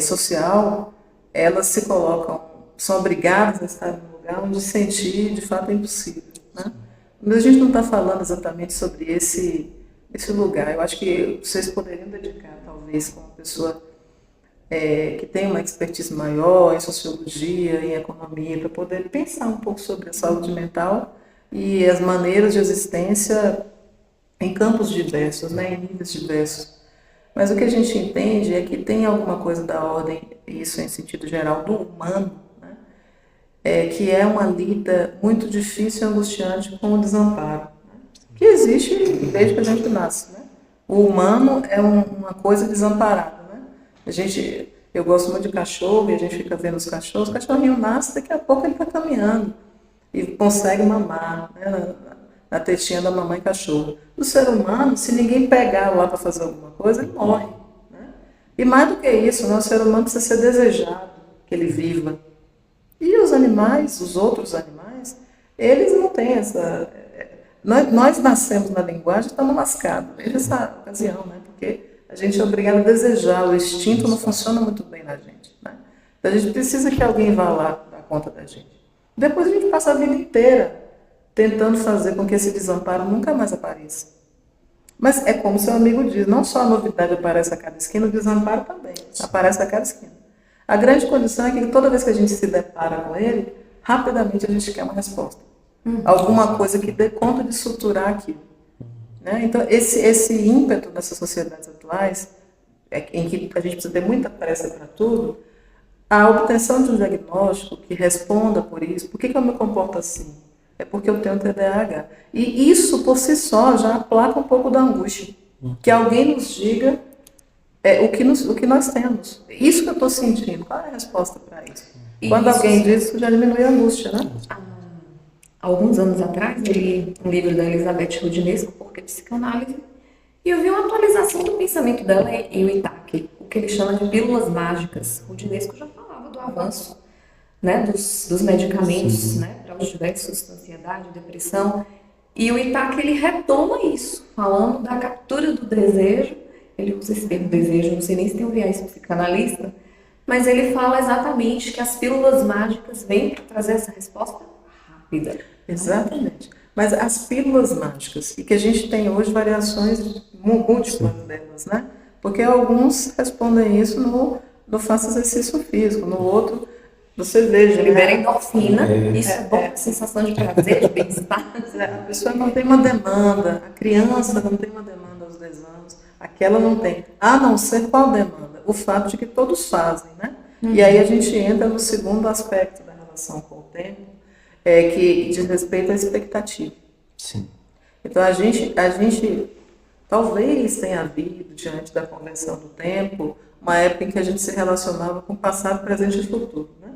Speaker 2: social, elas se colocam, são obrigadas a estar num lugar onde sentir, de fato, é impossível, né? Mas a gente não está falando exatamente sobre esse lugar. Eu acho que vocês poderiam dedicar, talvez, com uma pessoa que tem uma expertise maior em sociologia, em economia, para poder pensar um pouco sobre a saúde mental e as maneiras de existência em campos diversos, né, em níveis diversos. Mas o que a gente entende é que tem alguma coisa da ordem, isso em sentido geral, do humano, né, que é uma lida muito difícil e angustiante com o desamparo, né, que existe desde que a gente nasce, né? O humano é uma coisa desamparada, né? Eu gosto muito de cachorro e a gente fica vendo os cachorros. O cachorrinho nasce, daqui a pouco ele está caminhando e consegue mamar, né, na tetinha da mamãe cachorro. O ser humano, se ninguém pegar lá para fazer alguma coisa, ele morre, né? E mais do que isso, né, o ser humano precisa ser desejado, que ele viva. E os animais, os outros animais, eles não têm essa... Nós nascemos na linguagem e estamos lascados. Veja essa ocasião, né? Porque a gente é obrigado a desejar, o instinto não funciona muito bem na gente, né? Então a gente precisa que alguém vá lá dar conta da gente. Depois a gente passa a vida inteira tentando fazer com que esse desamparo nunca mais apareça. Mas é como seu amigo diz, não só a novidade aparece a cada esquina, o desamparo também aparece a cada esquina. A grande condição é que toda vez que a gente se depara com ele, rapidamente a gente quer uma resposta. Alguma coisa que dê conta de suturar aquilo, né? Então, esse ímpeto dessas sociedades atuais, em que a gente precisa ter muita pressa para tudo, a obtenção de um diagnóstico que responda por isso, por que eu me comporto assim? É porque eu tenho TDAH. E isso, por si só, já aplaca um pouco da angústia. Que alguém nos diga o que nós temos. Isso que eu estou sentindo. Qual é a resposta para isso? Quando alguém diz, isso já diminui a angústia, né?
Speaker 3: Há alguns anos atrás, eu li um livro da Elizabeth Rudinesco, Porquê Psicanálise, e eu vi uma atualização do pensamento dela em Wittak, o que ele chama de pílulas mágicas. Rudinesco já falava do avanço, né, dos medicamentos, né, para os diversos, ansiedade, depressão, e o Wittak, ele retoma isso, falando da captura do desejo. Ele usa esse termo desejo, não sei nem se tem um viés psicanalista, mas ele fala exatamente que as pílulas mágicas vêm para trazer essa resposta rápida.
Speaker 2: Exatamente. Mas as pílulas mágicas, e que a gente tem hoje variações múltiplas delas, né? Porque alguns respondem isso no faça exercício físico, no outro você veja,
Speaker 3: libera endorfina, isso é bom, sensação de prazer, de bem-estar.
Speaker 2: A pessoa não tem uma demanda, a criança não tem uma demanda aos 10 anos, aquela não tem. A não ser qual demanda? O fato de que todos fazem, né? E aí a gente entra no segundo aspecto da relação com o tempo, que diz respeito à expectativa.
Speaker 1: Sim.
Speaker 2: Então a gente talvez tenha havido, diante da convenção do tempo, uma época em que a gente se relacionava com passado, presente e futuro, né?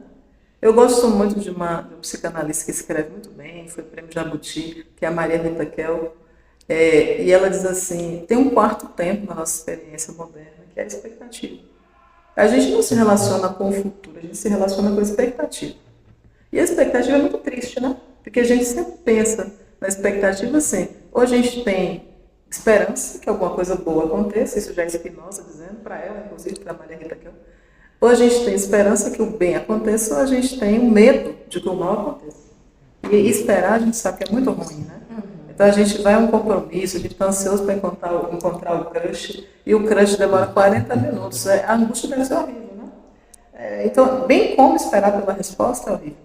Speaker 2: Eu gosto muito de uma psicanalista que escreve muito bem, foi prêmio Jabuti, que é a Maria Rita Kel, e ela diz assim, tem um quarto tempo na nossa experiência moderna, que é a expectativa. A gente não se relaciona com o futuro, a gente se relaciona com a expectativa. E a expectativa é muito triste, né? Porque a gente sempre pensa na expectativa assim, ou a gente tem esperança que alguma coisa boa aconteça, isso já é Spinoza dizendo, para ela, inclusive, para a Maria Rita Kel, Ou a gente tem esperança que o bem aconteça, ou a gente tem o medo de que o mal aconteça. E esperar, a gente sabe que é muito ruim, né? Então a gente vai a um compromisso, a gente está ansioso para encontrar o crush, e o crush demora 40 minutos. A angústia deve ser horrível, né? Então, bem como esperar pela resposta é horrível.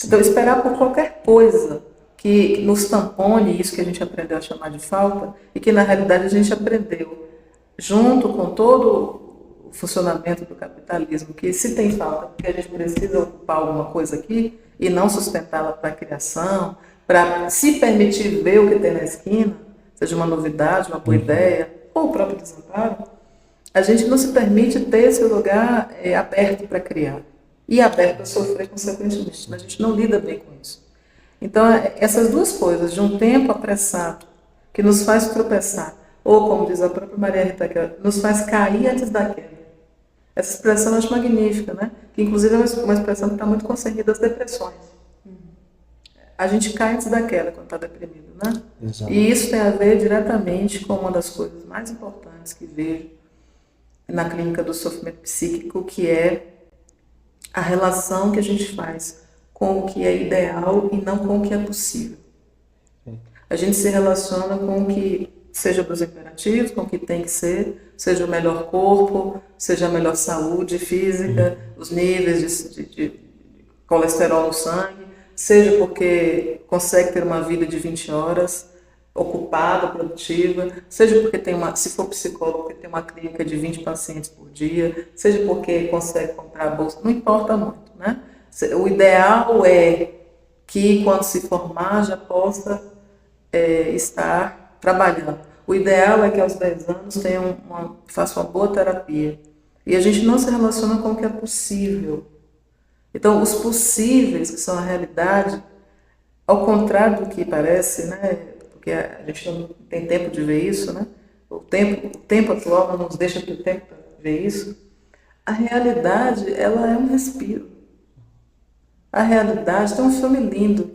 Speaker 2: Então, esperar por qualquer coisa que nos tampone isso que a gente aprendeu a chamar de falta, e que na realidade a gente aprendeu, junto com todo o funcionamento do capitalismo, que se tem falta, porque a gente precisa ocupar alguma coisa aqui e não sustentá-la para a criação, para se permitir ver o que tem na esquina, seja uma novidade, uma boa ideia, ou o próprio desamparo, a gente não se permite ter esse lugar aberto para criar e aberto para sofrer consequentemente. A gente não lida bem com isso. Então, essas duas coisas, de um tempo apressado, que nos faz tropeçar, ou, como diz a própria Maria Rita, nos faz cair antes da queda. Essa expressão eu acho magnífica, né? Que, inclusive, é uma expressão que está muito concernida às depressões. A gente cai antes da queda quando está deprimido, né? Exato. E isso tem a ver diretamente com uma das coisas mais importantes que vejo na clínica do sofrimento psíquico, que é a relação que a gente faz com o que é ideal e não com o que é possível. A gente se relaciona com o que seja dos imperativos, com o que tem que ser, seja o melhor corpo, seja a melhor saúde física, os níveis de colesterol no sangue, seja porque consegue ter uma vida de 20 horas, ocupada, produtiva, seja porque se for psicólogo, porque tem uma clínica de 20 pacientes por dia, seja porque consegue comprar a bolsa, não importa muito, né? O ideal é que quando se formar já possa estar trabalhando. O ideal é que aos 10 anos faça uma boa terapia. E a gente não se relaciona com o que é possível. Então, os possíveis, que são a realidade, ao contrário do que parece, né? Porque a gente não tem tempo de ver isso, né? O tempo atual não nos deixa ter tempo para ver isso. A realidade, ela é um respiro. A realidade, tem um filme lindo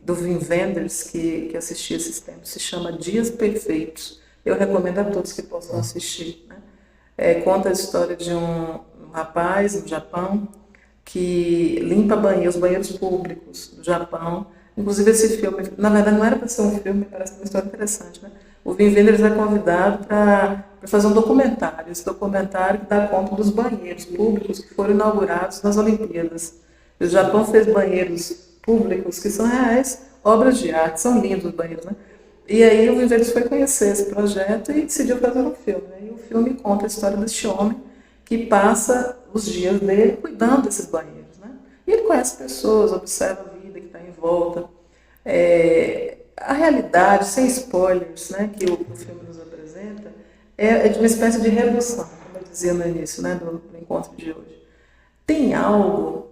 Speaker 2: do Wim Wenders, que assisti esses tempos, se chama Dias Perfeitos. Eu recomendo a todos que possam assistir, né? Conta a história de um rapaz no Japão que limpa os banheiros públicos do Japão. Inclusive esse filme, na verdade não era para ser um filme, parece uma história interessante, né? O Wim Wenders é convidado para fazer um documentário. Esse documentário que dá conta dos banheiros públicos que foram inaugurados nas Olimpíadas. O Japão fez banheiros públicos que são reais obras de arte, são lindos os banheiros, né? E aí o Wim Wenders foi conhecer esse projeto e decidiu fazer um filme, né? E o filme conta a história desse homem que passa os dias dele cuidando desses banheiros, né? E ele conhece pessoas, observa a vida que está em volta. A realidade, sem spoilers, né, que o filme nos apresenta, é de uma espécie de redução, como eu dizia no início, né, do encontro de hoje. Tem algo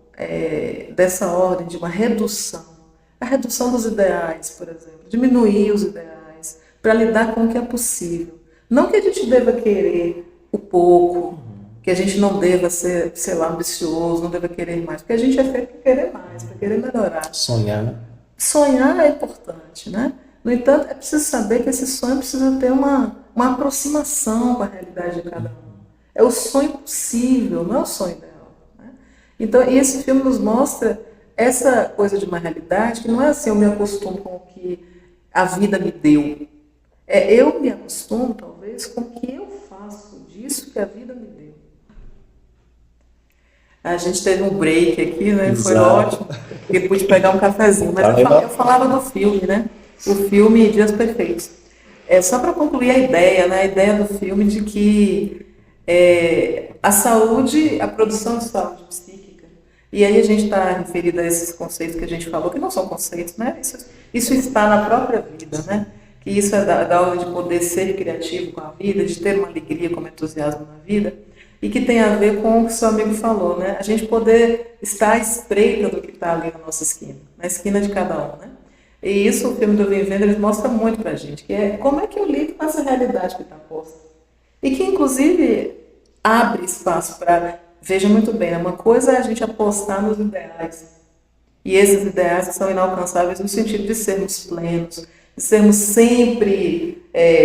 Speaker 2: dessa ordem de uma redução, a redução dos ideais, por exemplo, diminuir os ideais para lidar com o que é possível. Não que a gente deva querer o pouco, que a gente não deva ser, sei lá, ambicioso, não deva querer mais, porque a gente é feito para querer mais, para querer melhorar.
Speaker 1: Sonhar, né?
Speaker 2: Sonhar é importante, né? No entanto, é preciso saber que esse sonho precisa ter uma aproximação com a realidade de cada um. É o sonho possível, não é o sonho ideal. Então, e esse filme nos mostra essa coisa de uma realidade que não é assim, eu me acostumo com o que a vida me deu. Eu me acostumo, talvez, com o que eu faço disso que a vida me deu. A gente teve um break aqui, né? Exato. Foi ótimo, porque pude pegar um cafezinho. Mas eu falava do filme, né? O filme Dias Perfeitos. Só para concluir a ideia, né? A ideia do filme de que a saúde, a produção de saúde psíquica, e aí a gente está referido a esses conceitos que a gente falou, que não são conceitos, né? Isso está na própria vida, né? Que isso é da ordem de poder ser criativo com a vida, de ter uma alegria como entusiasmo na vida, e que tem a ver com o que o seu amigo falou, né? A gente poder estar à espreita do que está ali na nossa esquina, na esquina de cada um, né? E isso o filme do Wim Wenders mostra muito pra gente, que é como é que eu lido com essa realidade que está posta. E que, inclusive, abre espaço para... Veja muito bem, uma coisa é a gente apostar nos ideais. E esses ideais são inalcançáveis no sentido de sermos plenos, de sermos sempre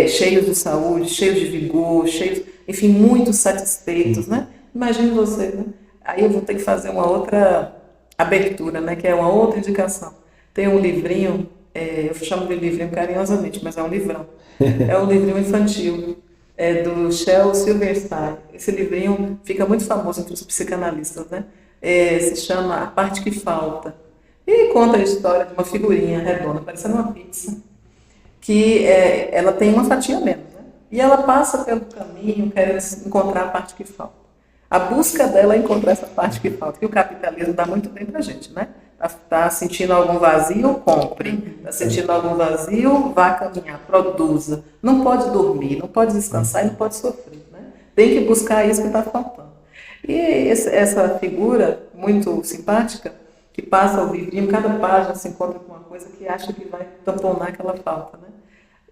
Speaker 2: cheios de saúde, cheios de vigor, cheios, enfim, muito satisfeitos, né? Imagine você, né? Aí eu vou ter que fazer uma outra abertura, né? Que é uma outra indicação. Tem um livrinho, eu chamo de livrinho carinhosamente, mas é um livrão. É um livrinho infantil, do Shel Silverstein. Esse livrinho fica muito famoso entre os psicanalistas, né? Se chama A Parte que Falta. E conta a história de uma figurinha redonda, parecendo uma pizza, que ela tem uma fatia menos, né? E ela passa pelo caminho querendo encontrar a parte que falta. A busca dela é encontrar essa parte que falta, que o capitalismo dá muito bem pra gente, né? Tá sentindo algum vazio? Compre. Tá sentindo algum vazio? Vá caminhar, produza. Não pode dormir, não pode descansar e não pode sofrer, né? Tem que buscar isso que está faltando. E essa figura muito simpática, que passa o livrinho, cada página se encontra com uma coisa que acha que vai tamponar aquela falta, né?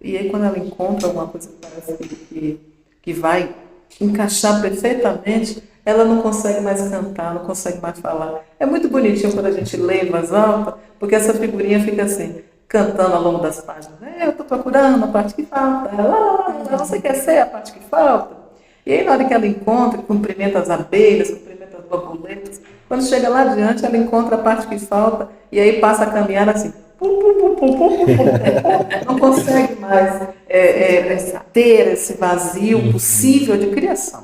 Speaker 2: E aí quando ela encontra alguma coisa que parece que vai encaixar perfeitamente, ela não consegue mais cantar, não consegue mais falar. É muito bonitinho quando a gente lê em voz alta, porque essa figurinha fica assim, cantando ao longo das páginas. Eu estou procurando a parte que falta. Você quer ser a parte que falta? E aí, na hora que ela encontra, cumprimenta as abelhas, cumprimenta as borboletas, quando chega lá adiante, ela encontra a parte que falta e aí passa a caminhar assim. Não consegue mais ter esse vazio possível de criação.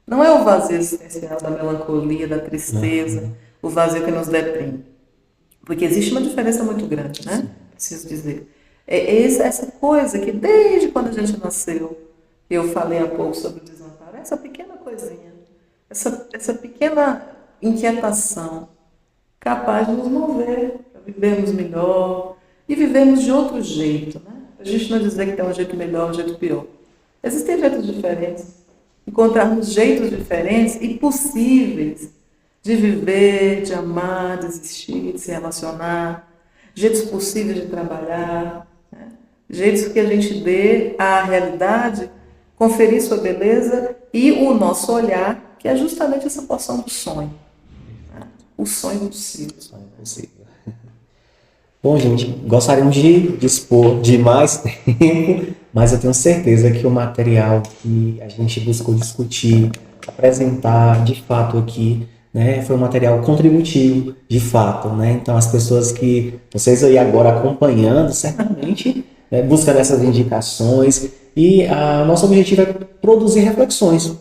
Speaker 2: Não é o vazio existencial da melancolia, da tristeza, o vazio que nos deprime. Porque existe uma diferença muito grande, né? Preciso dizer. Essa coisa que desde quando a gente nasceu, eu falei há pouco sobre o desamparo, essa pequena coisinha, essa pequena inquietação capaz de nos mover para vivermos melhor e vivermos de outro jeito, né? A gente não dizer que tem um jeito melhor, um jeito pior. Existem jeitos diferentes. Encontrarmos jeitos diferentes e possíveis de viver, de amar, de existir, de se relacionar, jeitos possíveis de trabalhar, né? Jeitos que a gente dê à realidade conferir sua beleza e o nosso olhar, que é justamente essa porção do sonho, né? O sonho possível.
Speaker 1: O sonho possível. Bom, gente, gostaríamos de dispor de mais tempo, mas eu tenho certeza que o material que a gente buscou discutir, apresentar de fato aqui, né, foi um material contributivo, de fato, né? Então, as pessoas que vocês aí agora acompanhando, certamente buscando essas indicações, e nosso objetivo é produzir reflexões,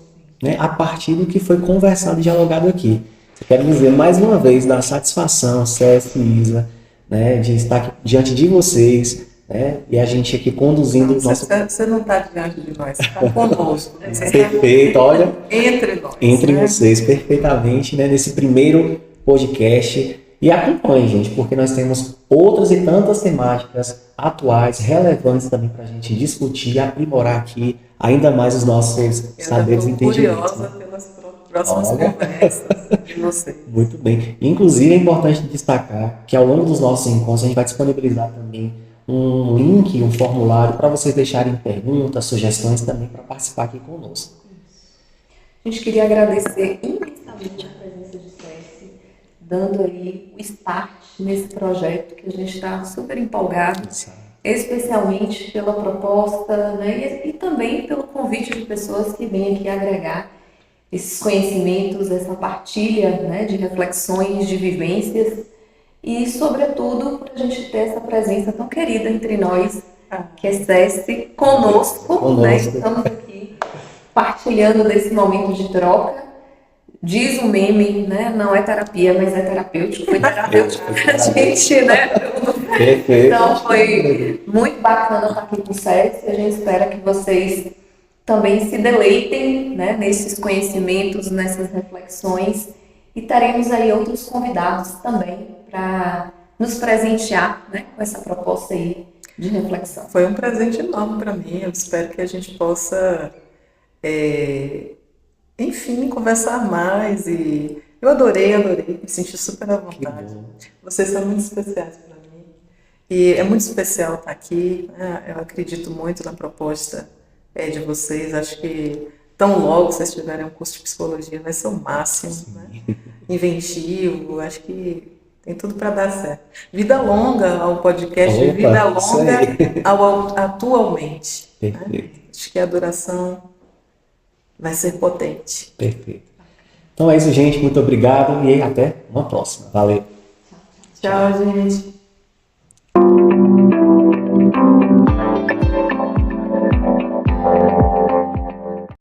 Speaker 1: né, a partir do que foi conversado e dialogado aqui. Eu quero dizer mais uma vez da satisfação, César e Isa, né, de estar aqui diante de vocês, né, e a gente aqui conduzindo o nosso...
Speaker 2: Você não está diante de nós, você está conosco. Né?
Speaker 1: Perfeito, olha.
Speaker 2: Entre nós.
Speaker 1: Entre
Speaker 2: né?
Speaker 1: vocês, perfeitamente, né, nesse primeiro podcast. E acompanhe, gente, porque nós temos outras e tantas temáticas atuais, relevantes também para a gente discutir e aprimorar aqui ainda mais os nossos saberes e entendimentos.
Speaker 2: Curiosa pelas próximas conversas de vocês.
Speaker 1: Muito bem. Inclusive, é importante destacar que ao longo dos nossos encontros a gente vai disponibilizar também um link, um formulário para vocês deixarem perguntas, sugestões também para participar aqui conosco.
Speaker 3: A gente queria agradecer imensamente a presença de César, dando aí o start nesse projeto que a gente está super empolgado, especialmente pela proposta, né, e também pelo convite de pessoas que vêm aqui agregar esses conhecimentos, essa partilha, né, de reflexões, de vivências e, sobretudo, para a gente ter essa presença tão querida entre nós, que é César, conosco. Né, estamos aqui partilhando desse momento de troca. Diz o meme, né? Não é terapia, mas é terapêutico. Foi terapêutico pra gente, né?
Speaker 1: Perfeito.
Speaker 3: Então foi muito bacana estar aqui com o César e a gente espera que vocês também se deleitem, né, nesses conhecimentos, nessas reflexões, e teremos aí outros convidados também para nos presentear, né, com essa proposta aí de reflexão.
Speaker 2: Foi um presente enorme para mim. Eu espero que a gente possa enfim, conversar mais. E eu adorei, me senti super à vontade. Vocês são muito especiais para mim. E é muito especial estar aqui, né? Eu acredito muito na proposta de vocês. Acho que tão logo vocês tiverem um curso de psicologia vai ser o máximo, né? Inventivo, acho que tem tudo para dar certo. Vida longa ao podcast, vida longa ao atualmente. Né? Acho que a duração vai ser potente.
Speaker 1: Perfeito. Então é isso, gente. Muito obrigado e até uma próxima. Valeu.
Speaker 2: Tchau, gente.